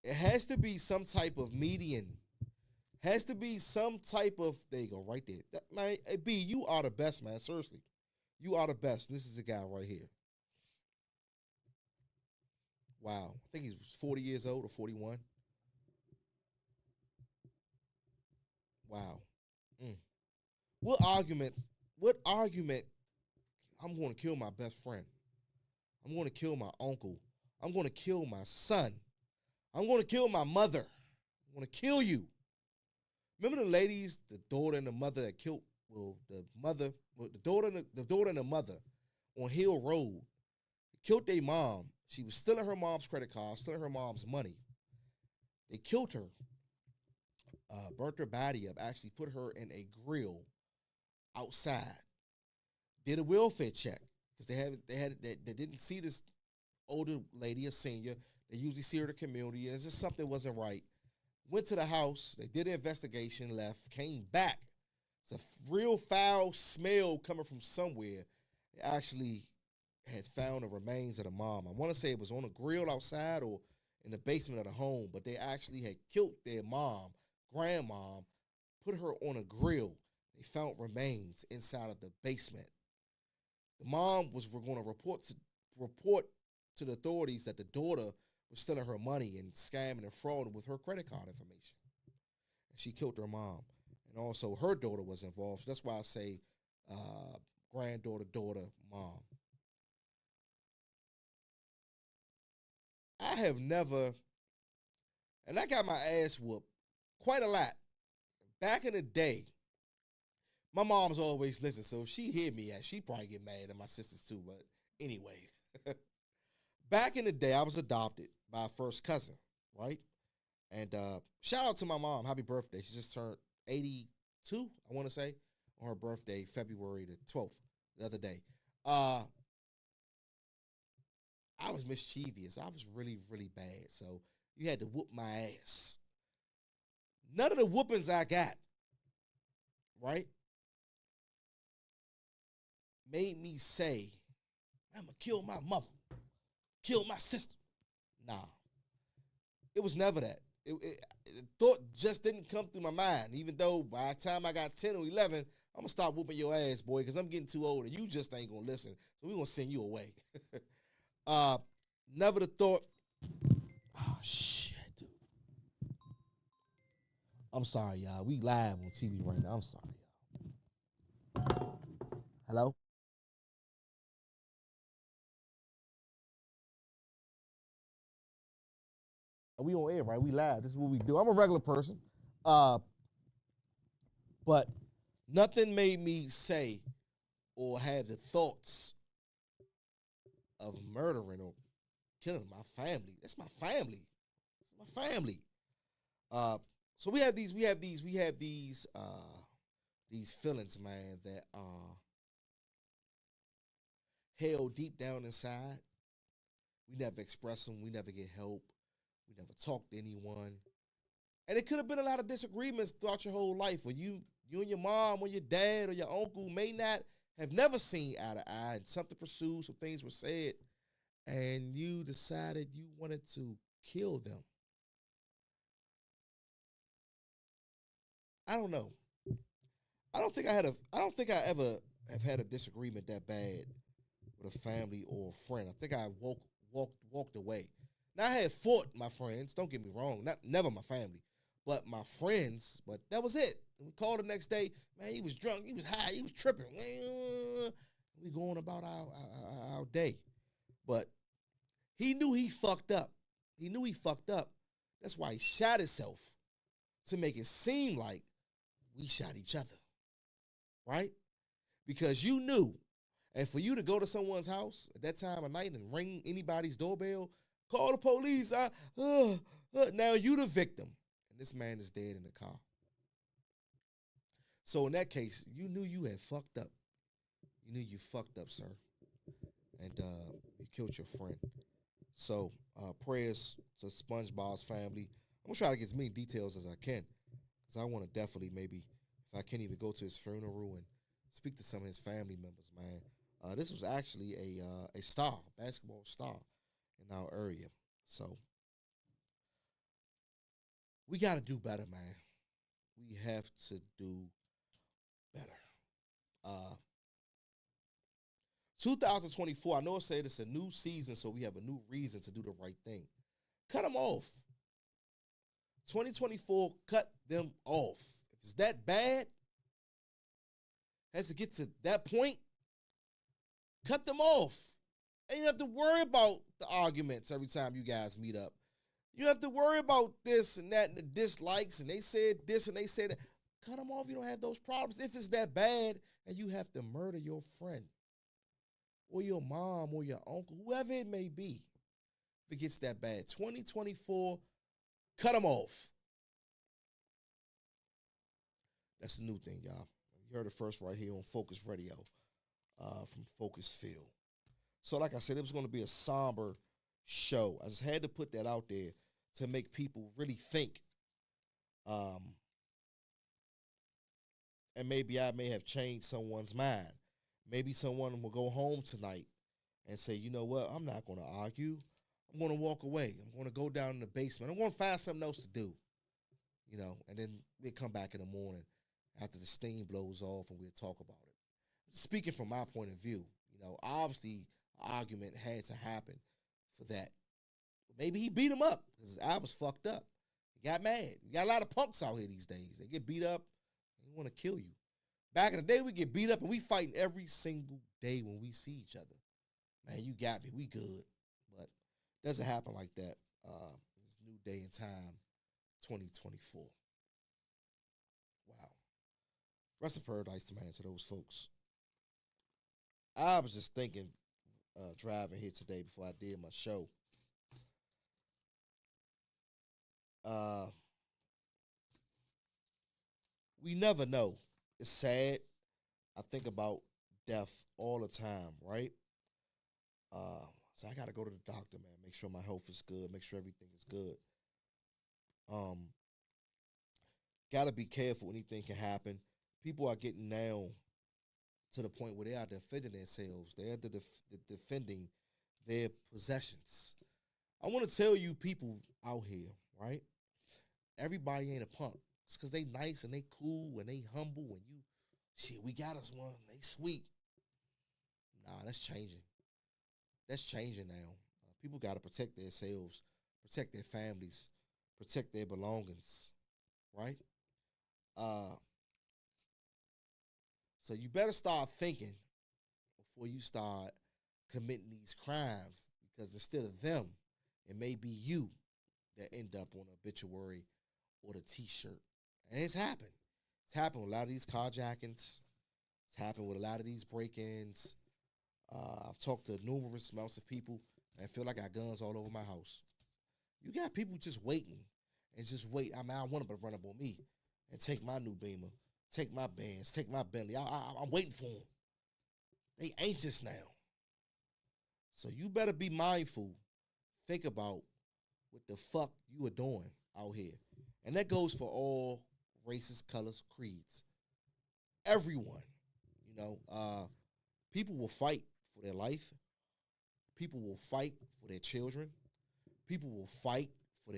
It has to be some type of median. Has to be some type of, there you go, right there. That, man, hey, B, you are the best, man, seriously. You are the best. This is the guy right here. Wow. I think he's 40 years old or 41. Wow. What argument, I'm going to kill my best friend. I'm going to kill my uncle. I'm going to kill my son. I'm going to kill my mother. I'm going to kill you. Remember the ladies, the daughter and the mother that killed, the daughter and the mother on Hill Road killed their mom. She was stealing her mom's credit card, stealing her mom's money. They killed her, burnt her body up, actually put her in a grill outside. Did a welfare check because they didn't see this older lady, a senior. They usually see her in the community. And it's just something wasn't right. Went to the house. They did an investigation, left, came back. It's a real foul smell coming from somewhere. They actually had found the remains of the mom. I want to say it was on a grill outside or in the basement of the home, but they actually had killed their mom, grandmom, put her on a grill. They found remains inside of the basement. The mom was going to report to the authorities that the daughter was stealing her money and scamming and frauding with her credit card information. And she killed her mom. And also her daughter was involved. So that's why I say granddaughter, daughter, mom. I have never, and I got my ass whooped quite a lot. Back in the day, my mom's always listen, so if she hear me, she probably get mad at my sisters too, but anyway. Back in the day, I was adopted by a first cousin, right? And shout out to my mom. Happy birthday. She just turned 82, I want to say, on her birthday, February the 12th, the other day. I was mischievous. I was really, really bad. So you had to whoop my ass. None of the whoopings I got, right, made me say, I'm going to kill my mother, kill my sister. Nah. It was never that. thought just didn't come through my mind. Even though by the time I got 10 or 11, I'm gonna stop whooping your ass, boy, because I'm getting too old and you just ain't gonna listen. So we're gonna send you away. Never the thought. Oh shit. I'm sorry, y'all. We live on TV right now. I'm sorry, y'all. Hello? We on air, right? We live. This is what we do. I'm a regular person. But nothing made me say or have the thoughts of murdering or killing my family. That's my family. It's my family. So we have these feelings, man, that are held deep down inside. We never express them. We never get help. We never talk to anyone. And it could have been a lot of disagreements throughout your whole life where you and your mom or your dad or your uncle may not have never seen eye to eye, and something pursued, some things were said, and you decided you wanted to kill them. I don't know. I don't think I ever have had a disagreement that bad with a family or a friend. I think I walked away. Now I had fought my friends, don't get me wrong, never my family, but my friends, but that was it. We called the next day, man, he was drunk, he was high, he was tripping. We going about our day. But he knew he fucked up. He knew he fucked up. That's why he shot himself, to make it seem like we shot each other, right? Because you knew, and for you to go to someone's house at that time of night and ring anybody's doorbell, call the police, now you the victim, and this man is dead in the car. So in that case, you knew you had fucked up. You knew you fucked up, sir, and you killed your friend. So prayers to SpongeBob's family. I'm gonna try to get as many details as I can, because I want to definitely, maybe if I can't even go to his funeral and speak to some of his family members, man. This was actually a star, basketball star in our area. So we got to do better, man. We have to do better. 2024, I know it said it's a new season, so we have a new reason to do the right thing. Cut them off. 2024, cut them off. If it's that bad, has to get to that point, cut them off. And you have to worry about the arguments every time you guys meet up. You have to worry about this and that and the dislikes, and they said this and they said that. Cut them off. You don't have those problems. If it's that bad and you have to murder your friend or your mom or your uncle, whoever it may be, if it gets that bad, 2024, cut them off. That's the new thing, y'all. You heard it first right here on Phocuz Radio from Phocuz Field. So like I said, it was going to be a somber show. I just had to put that out there to make people really think. And maybe I may have changed someone's mind. Maybe someone will go home tonight and say, you know what, I'm not going to argue. I'm going to walk away. I'm going to go down in the basement. I'm going to find something else to do. You know, and then we'll come back in the morning after the steam blows off and we'll talk about it. Speaking from my point of view, you know, obviously an argument had to happen for that. Maybe he beat him up because his eye was fucked up. He got mad. You got a lot of punks out here these days. They get beat up and they want to kill you. Back in the day, we get beat up and we fighting every single day when we see each other. Man, you got me. We good. But it doesn't happen like that. This new day and time, 2024. Wow. Rest in paradise, man, to those folks. I was just thinking, driving here today before I did my show. We never know. It's sad. I think about death all the time, right? So I got to go to the doctor, man. Make sure my health is good. Make sure everything is good. Got to be careful. Anything can happen. People are getting now to the point where they are defending themselves. They are defending their possessions. I want to tell you people out here, right? everybody ain't a punk. It's because they nice and they cool and they humble and you, shit, we got us one. They sweet. Nah, that's changing. That's changing now. People got to protect themselves, protect their families, protect their belongings, right? So you better start thinking before you start committing these crimes, because instead of them, it may be you that end up on the obituary or the T-shirt. And it's happened. It's happened with a lot of these carjackings. It's happened with a lot of these break-ins. I've talked to numerous amounts of people and I feel like I got guns all over my house. You got people just waiting and just wait. I mean, I want them to run up on me and take my new Beamer, take my Benz, take my Bentley. I'm waiting for them. They anxious now. So you better be mindful. Think about what the fuck you are doing out here. And that goes for all races, colors, creeds. Everyone. You know, people will fight for their life. People will fight for their children. People will fight for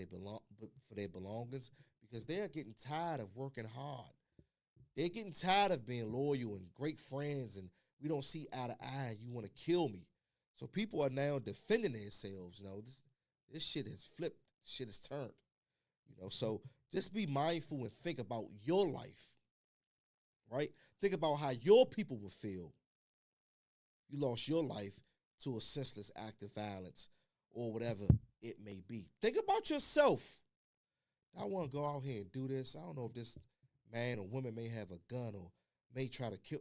their belongings because they are getting tired of working hard. They're getting tired of being loyal and great friends, and we don't see eye to eye. You want to kill me. So people are now defending themselves. You know, this shit has flipped. Shit has turned. You know, so just be mindful and think about your life, right? Think about how your people would feel. You lost your life to a senseless act of violence or whatever it may be. Think about yourself. I want to go out here and do this. I don't know if this man or woman may have a gun or may try to kill.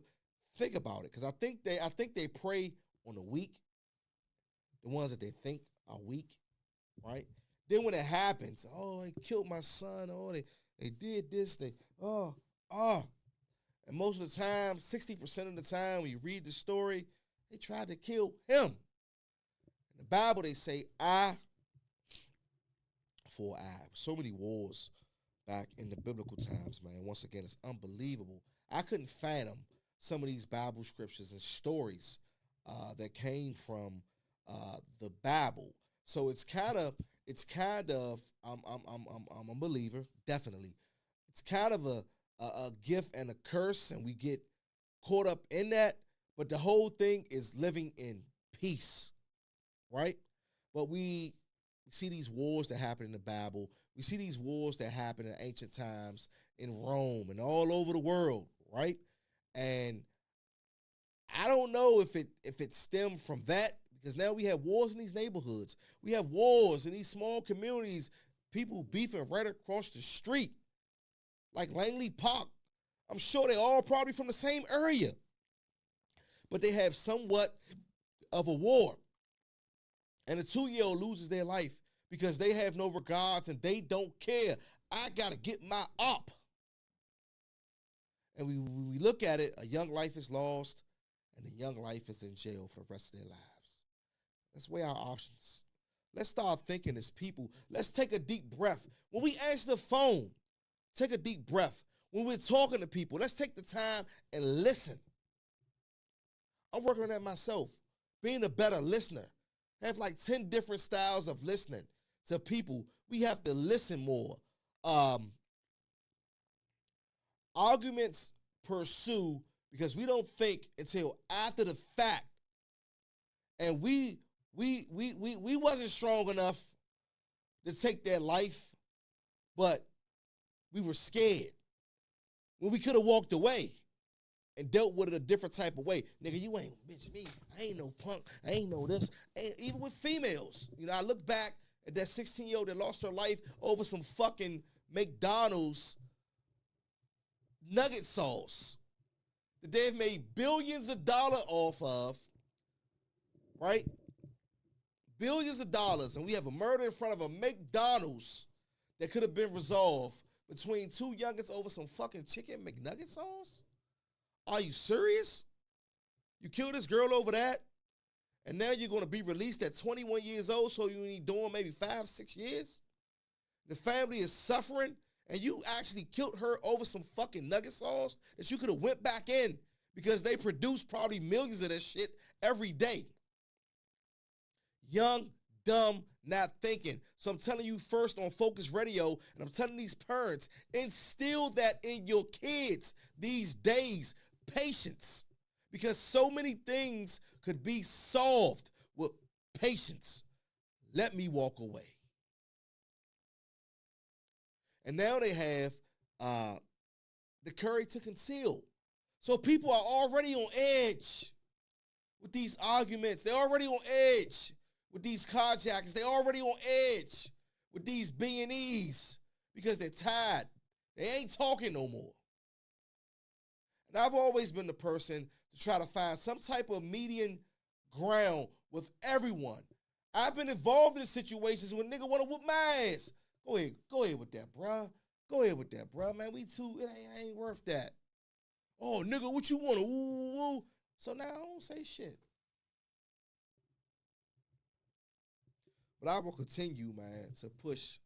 Think about it, because I think they prey on the weak, the ones that they think are weak, right? Then when it happens, oh, they killed my son, oh, they did this, and most of the time, 60% of the time when you read the story, they tried to kill him. In the Bible, they say eye for eye. So many wars back in the biblical times, man. Once again, it's unbelievable. I couldn't fathom some of these Bible scriptures and stories that came from the Bible. So it's kind of I'm a believer, definitely. It's kind of a gift and a curse, and we get caught up in that. But the whole thing is living in peace, right? But we see these wars that happen in the Bible. We see these wars that happen in ancient times in Rome and all over the world, right? And I don't know if it stemmed from that, because now we have wars in these neighborhoods. We have wars in these small communities, people beefing right across the street, like Langley Park. I'm sure they're all probably from the same area, but they have somewhat of a war. And a 2-year-old loses their life because they have no regards and they don't care. I got to get my up. And we look at it, a young life is lost and a young life is in jail for the rest of their lives. Let's weigh our options. Let's start thinking as people. Let's take a deep breath. When we answer the phone, take a deep breath. When we're talking to people, let's take the time and listen. I'm working on that myself, being a better listener. I have like 10 different styles of listening to people. We have to listen more. Arguments pursue because we don't think until after the fact. And we wasn't strong enough to take their life, but we were scared. When we could have walked away and dealt with it a different type of way. Nigga, you ain't bitch me. I ain't no punk. I ain't no this. And even with females, you know, I look back at that 16-year-old that lost her life over some fucking McDonald's nugget sauce that they've made billions of dollars off of, right? Billions of dollars, and we have a murder in front of a McDonald's that could have been resolved between two youngins over some fucking chicken McNugget sauce? Are you serious? You killed this girl over that, and now you're going to be released at 21 years old, so you need doing maybe 5-6 years? The family is suffering, and you actually killed her over some fucking nugget sauce that you could have went back in because they produce probably millions of that shit every day. Young, dumb not thinking. So I'm telling you first on Phocuz Radio, and I'm telling these parents, instill that in your kids these days, patience. Because so many things could be solved with patience. Let me walk away. And now they have the courage to conceal. So people are already on edge with these arguments. They're already on edge with these carjackings. They're already on edge with these B&Es because they're tired. They ain't talking no more. And I've always been the person to try to find some type of median ground with everyone. I've been involved in situations when nigga want to whoop my ass. Go ahead with that, bruh. Go ahead with that, bruh. Man, we too, it ain't worth that. Oh, nigga, what you want to woo? So now I don't say shit. But I will continue, man, to push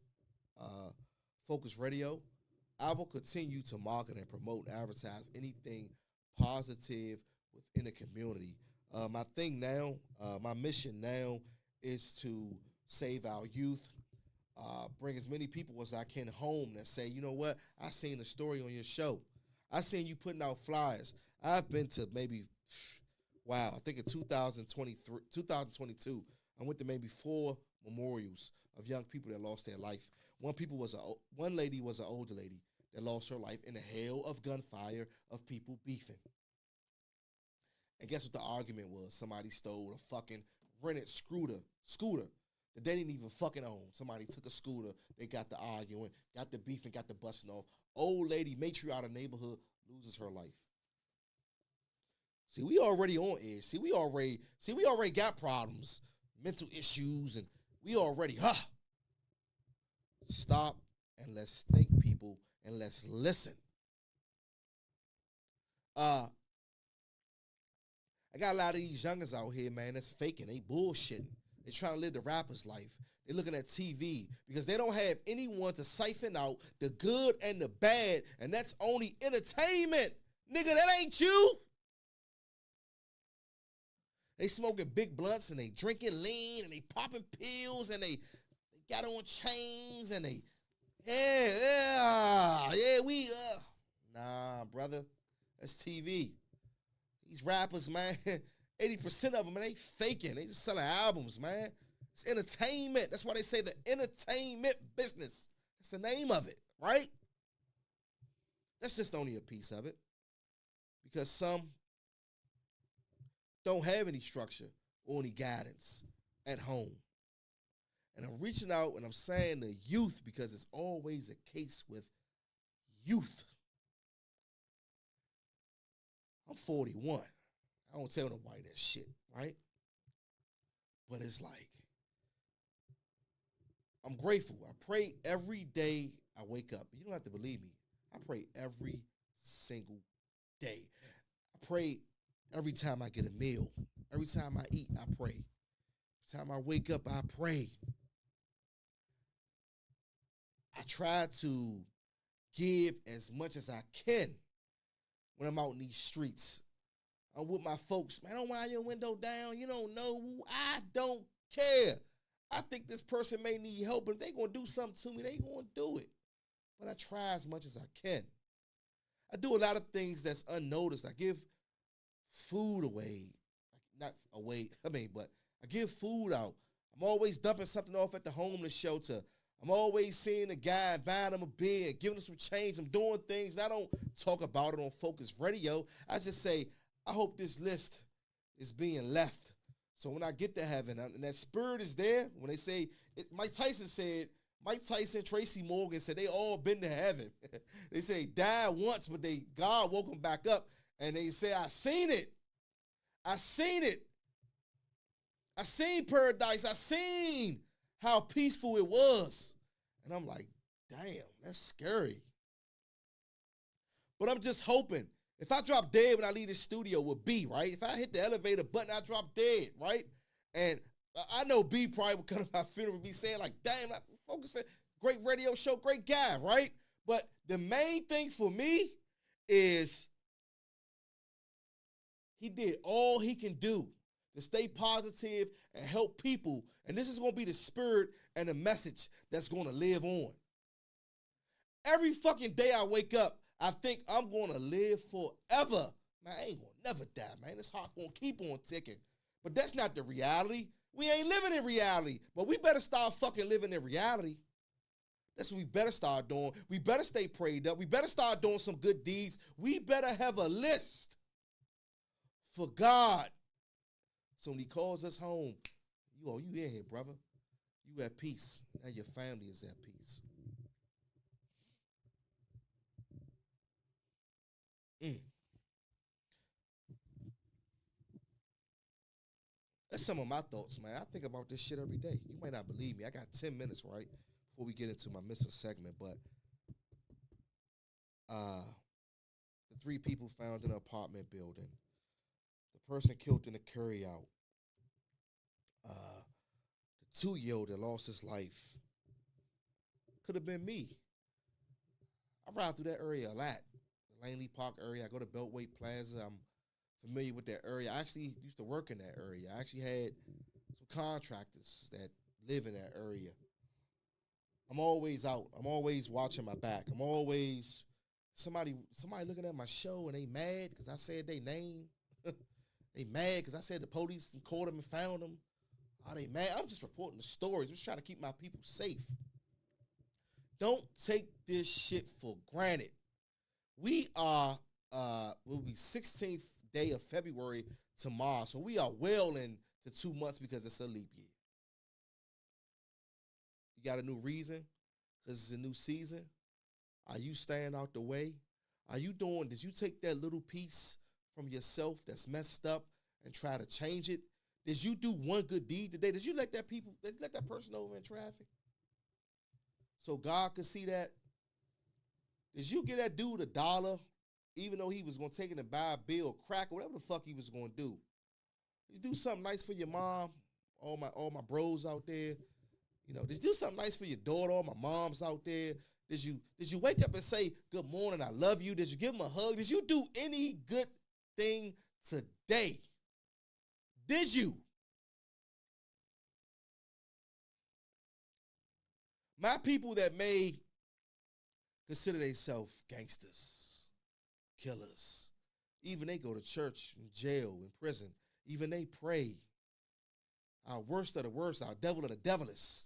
Phocuz Radio. I will continue to market and promote and advertise anything positive within the community. My thing now, my mission now is to save our youth, bring as many people as I can home that say, you know what, I seen the story on your show. I seen you putting out flyers. I've been to maybe, I think in 2022, I went to maybe 4 memorials of young people that lost their life. One lady was an older lady that lost her life in the hail of gunfire of people beefing. And guess what the argument was? Somebody stole a fucking rented scooter that they didn't even fucking own. Somebody took a scooter, they got the arguing, got the beefing, got the busting off. Old lady, matriarch of the neighborhood, loses her life. See, we already on edge. See, we already got problems, mental issues, and we already, Stop and let's think, people, and let's listen. I got a lot of these youngers out here, man, that's faking. They bullshitting. They trying to live the rapper's life. They looking at TV because they don't have anyone to siphon out the good and the bad, and that's only entertainment. Nigga, that ain't you. They smoking big blunts, and they drinking lean, and they popping pills, and they got on chains, and they, nah, brother, that's TV. These rappers, man, 80% of them, man, they faking. They just selling albums, man. It's entertainment. That's why they say the entertainment business. That's the name of it, right? That's just only a piece of it. Because some don't have any structure or any guidance at home. And I'm reaching out and I'm saying the youth, because it's always a case with youth. I'm 41. I don't tell nobody that shit, right? But it's like, I'm grateful. I pray every day I wake up. You don't have to believe me. I pray every single day. I pray every time I get a meal. Every time I eat, I pray. Every time I wake up, I pray. I try to give as much as I can when I'm out in these streets. I'm with my folks. Man, don't wind your window down. You don't know who. I don't care. I think this person may need help, but if they going to do something to me, they going to do it. But I try as much as I can. I do a lot of things that's unnoticed. I give food away. Not away, but I give food out. I'm always dumping something off at the homeless shelter. I'm always seeing a guy, buying him a beer, giving him some change. I'm doing things. I don't talk about it on Phocuz Radio. I just say, I hope this list is being left. So when I get to heaven, and that spirit is there, when they say, Mike Tyson, Tracy Morgan said they all been to heaven. They say died once, but God woke them back up. And they say, I seen it. I seen it. I seen paradise. I seen how peaceful it was. And I'm like, damn, that's scary. But I'm just hoping, if I drop dead when I leave the studio with B, right? If I hit the elevator button, I drop dead, right? And I know B probably would come to my funeral and be saying like, damn, Phocuz, great radio show, great guy, right? But the main thing for me is he did all he can do to stay positive and help people. And this is going to be the spirit and the message that's going to live on. Every fucking day I wake up, I think I'm going to live forever. Man, I ain't going to never die, man. This heart going to keep on ticking. But that's not the reality. We ain't living in reality. But we better start fucking living in reality. That's what we better start doing. We better stay prayed up. We better start doing some good deeds. We better have a list for God. So when he calls us home, you in here, brother. You at peace. And your family is at peace. That's some of my thoughts, man. I think about this shit every day. You might not believe me. I got 10 minutes, right, before we get into my Mr. segment, but the 3 people found in an apartment building, the person killed in the carryout, the 2-year-old that lost his life, could have been me. I ride through that area a lot, the Langley Park area. I go to Beltway Plaza. I'm familiar with that area. I actually used to work in that area. I actually had some contractors that live in that area. I'm always out. I'm always watching my back. I'm always somebody looking at my show and they mad because I said their name. They mad because I said the police and caught them and found them. Are they mad? I'm just reporting the stories. Just trying to keep my people safe. Don't take this shit for granted. We are will be 16th day of February tomorrow. So we are well into 2 months because it's a leap year. You got a new reason? Because it's a new season? Are you staying out the way? Did you take that little piece from yourself that's messed up and try to change it? Did you do one good deed today? Did you let that person over in traffic? So God could see that? Did you get that dude $1, even though he was going to take it and buy a bill of crack or whatever the fuck he was going to do? Did you do something nice for your mom? All my bros out there. Did you do something nice for your daughter? All my moms out there. Did you wake up and say, good morning, I love you? Did you give them a hug? Did you do any good thing today? Did you? My people that may consider themselves gangsters, killers, even they go to church, in jail, in prison, even they pray. Our worst of the worst, our devil of the devilish.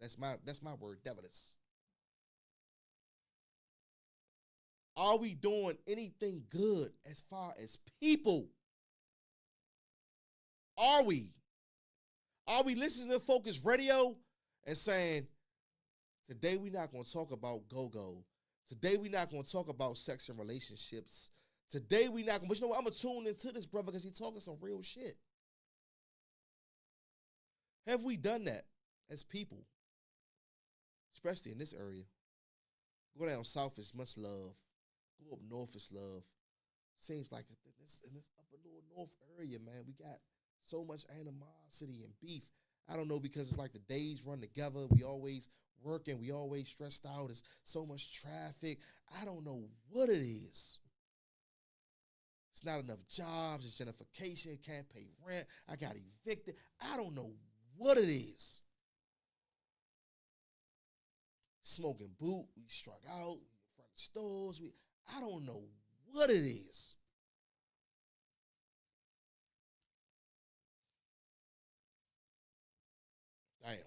That's my word, devilish. Are we doing anything good as far as people? Are we? Are we listening to Phocuz Radio and saying, today we're not going to talk about go-go. Today we're not going to talk about sex and relationships. Today we're not going to, but you know what? I'm going to tune into this brother because he's talking some real shit. Have we done that as people? Especially in this area. Go down south is much love. Go up north is love. Seems like in this upper north area, man, we got so much animosity and beef. I don't know, because it's like the days run together. We always working. We always stressed out. There's so much traffic. I don't know what it is. It's not enough jobs. It's gentrification. Can't pay rent. I got evicted. I don't know what it is. Smoking boot. We struck out. We in front of stores. I don't know what it is. Damn.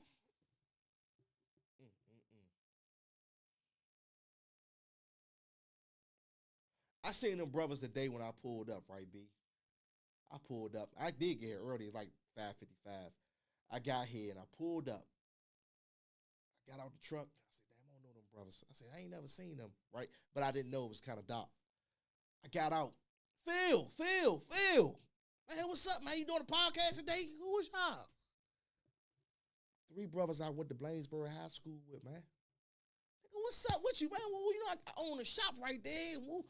I seen them brothers today when I pulled up, right, B? I pulled up. I did get here early, like 5:55. I got here and I pulled up. I got out the truck. I said, damn, I don't know them brothers. I said, I ain't never seen them, right? But I didn't know it was kind of dark. I got out. Phil. Man, what's up, man? You doing a podcast today? Who was y'all? 3 brothers I went to Blainsboro High School with, man. What's up with you, man? Well, I own a shop right there. Well,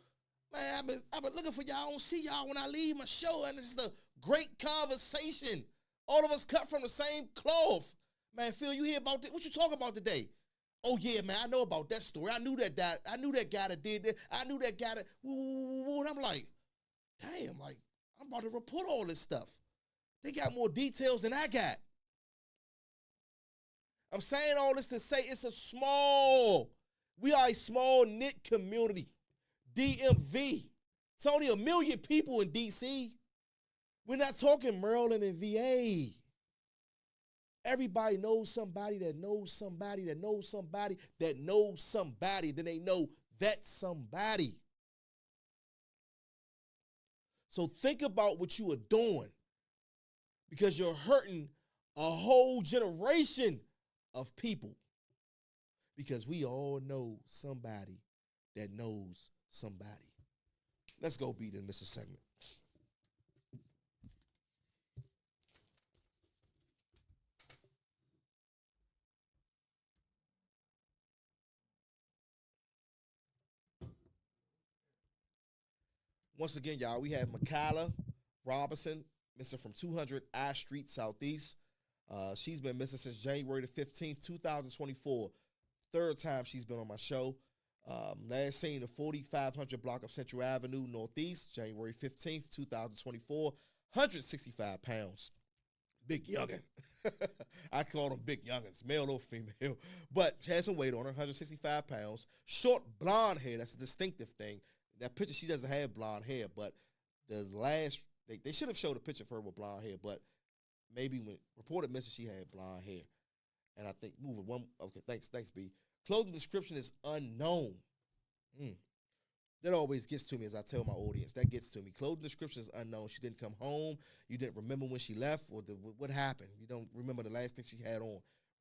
man, I've been looking for y'all. I don't see y'all when I leave my show, and it's the great conversation. All of us cut from the same cloth. Man, Phil, you hear about this? What you talking about today? Oh, yeah, man, I know about that story. I knew that guy that did that. I knew that guy that, and I'm like, damn, like, I'm about to report all this stuff. They got more details than I got. I'm saying all this to say we are a small knit community. DMV. It's only 1 million people in DC. We're not talking Maryland and VA. Everybody knows somebody that knows somebody that knows somebody that knows somebody. Then they know that somebody. So think about what you are doing, because you're hurting a whole generation of people, because we all know somebody that knows somebody. Let's go beat in this segment. Once again, y'all, we have Michaela Robinson, missing from 200 I Street Southeast. She's been missing since January the 15th, 2024. Third time she's been on my show. Last seen the 4500 block of Central Avenue Northeast, January 15th, 2024. 165 pounds. Big youngin'. I call them big youngins, male or female. But she has some weight on her, 165 pounds. Short blonde hair, that's a distinctive thing. That picture, she doesn't have blonde hair, but the last, they should have showed a picture of her with blonde hair, but maybe when reported missing, she had blonde hair. And I think, moving one, okay, thanks, B. Clothing description is unknown. That always gets to me, as I tell my audience. That gets to me. Clothing description is unknown. She didn't come home. You didn't remember when she left, or what happened. You don't remember the last thing she had on.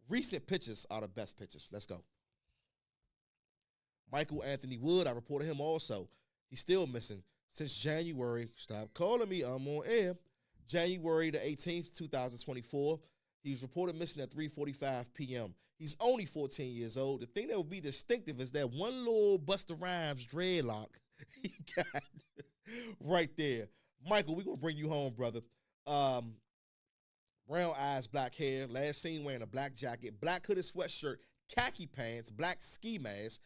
Recent pictures are the best pictures. Let's go. Michael Anthony Wood, I reported him also. He's still missing since January. Stop calling me, I'm on air. January the 18th, 2024. He was reported missing at 3:45 p.m. He's only 14 years old. The thing that would be distinctive is that one little Busta Rhymes dreadlock he got right there. Michael, we're going to bring you home, brother. Brown eyes, black hair. Last seen wearing a black jacket, black hooded sweatshirt, khaki pants, black ski mask.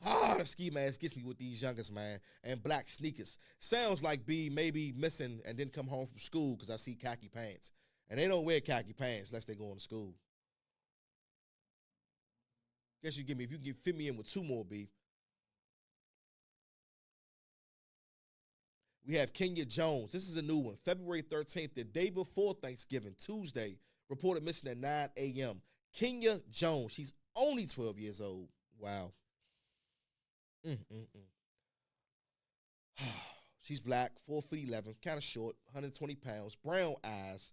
The ski mask gets me with these youngest, man. And black sneakers. Sounds like B maybe missing and didn't come home from school, because I see khaki pants. And they don't wear khaki pants unless they going to school. Guess you give me, if you can fit me in with two more, B. We have Kenya Jones. This is a new one. February 13th, the day before Thanksgiving, Tuesday, reported missing at 9 a.m. Kenya Jones. She's only 12 years old. Wow. She's black, 4'11", kind of short, 120 pounds, brown eyes,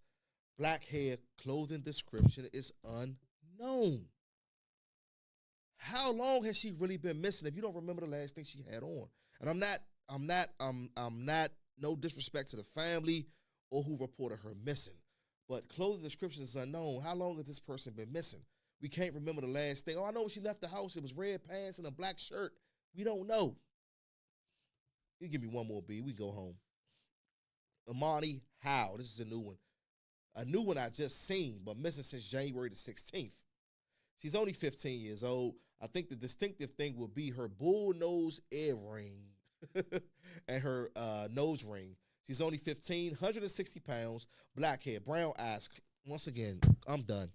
black hair. Clothing description is unknown. How long has she really been missing if you don't remember the last thing she had on? And I'm not, no disrespect to the family or who reported her missing, but clothing description is unknown. How long has this person been missing? We can't remember the last thing. Oh, I know when she left the house, it was red pants and a black shirt. We don't know. You give me one more, B. We go home. Amani Howe. This is a new one. A new one I just seen, but missing since January the 16th. She's only 15 years old. I think the distinctive thing will be her bull nose earring and her nose ring. She's only 15, 160 pounds, black hair, brown eyes. Once again, I'm done.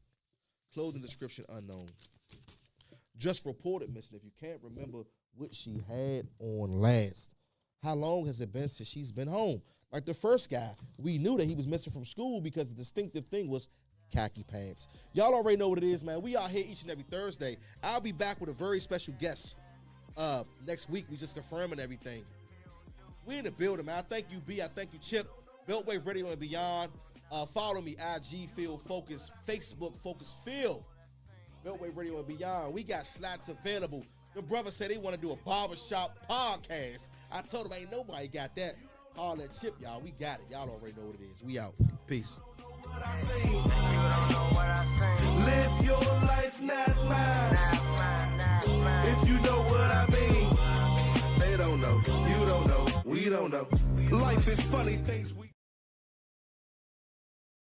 Clothing description unknown. Just reported missing. If you can't remember what she had on last. How long has it been since she's been home? Like the first guy, we knew that he was missing from school because the distinctive thing was khaki pants. Y'all already know what it is, man. We are here each and every Thursday. I'll be back with a very special guest next week. We just confirming everything. We in the building, man. I thank you, B. I thank you, Chip. Beltway Radio and Beyond. Follow me, IG Field Phocuz, Facebook Phocuz Field. Beltway Radio and Beyond. We got slots available. The brother said they want to do a barbershop podcast. I told him ain't nobody got that. All that Chip, y'all. We got it. Y'all already know what it is. We out. Peace. Live your life, not mine. If you know what I mean. They don't know. You don't know. We don't know. Life is funny things we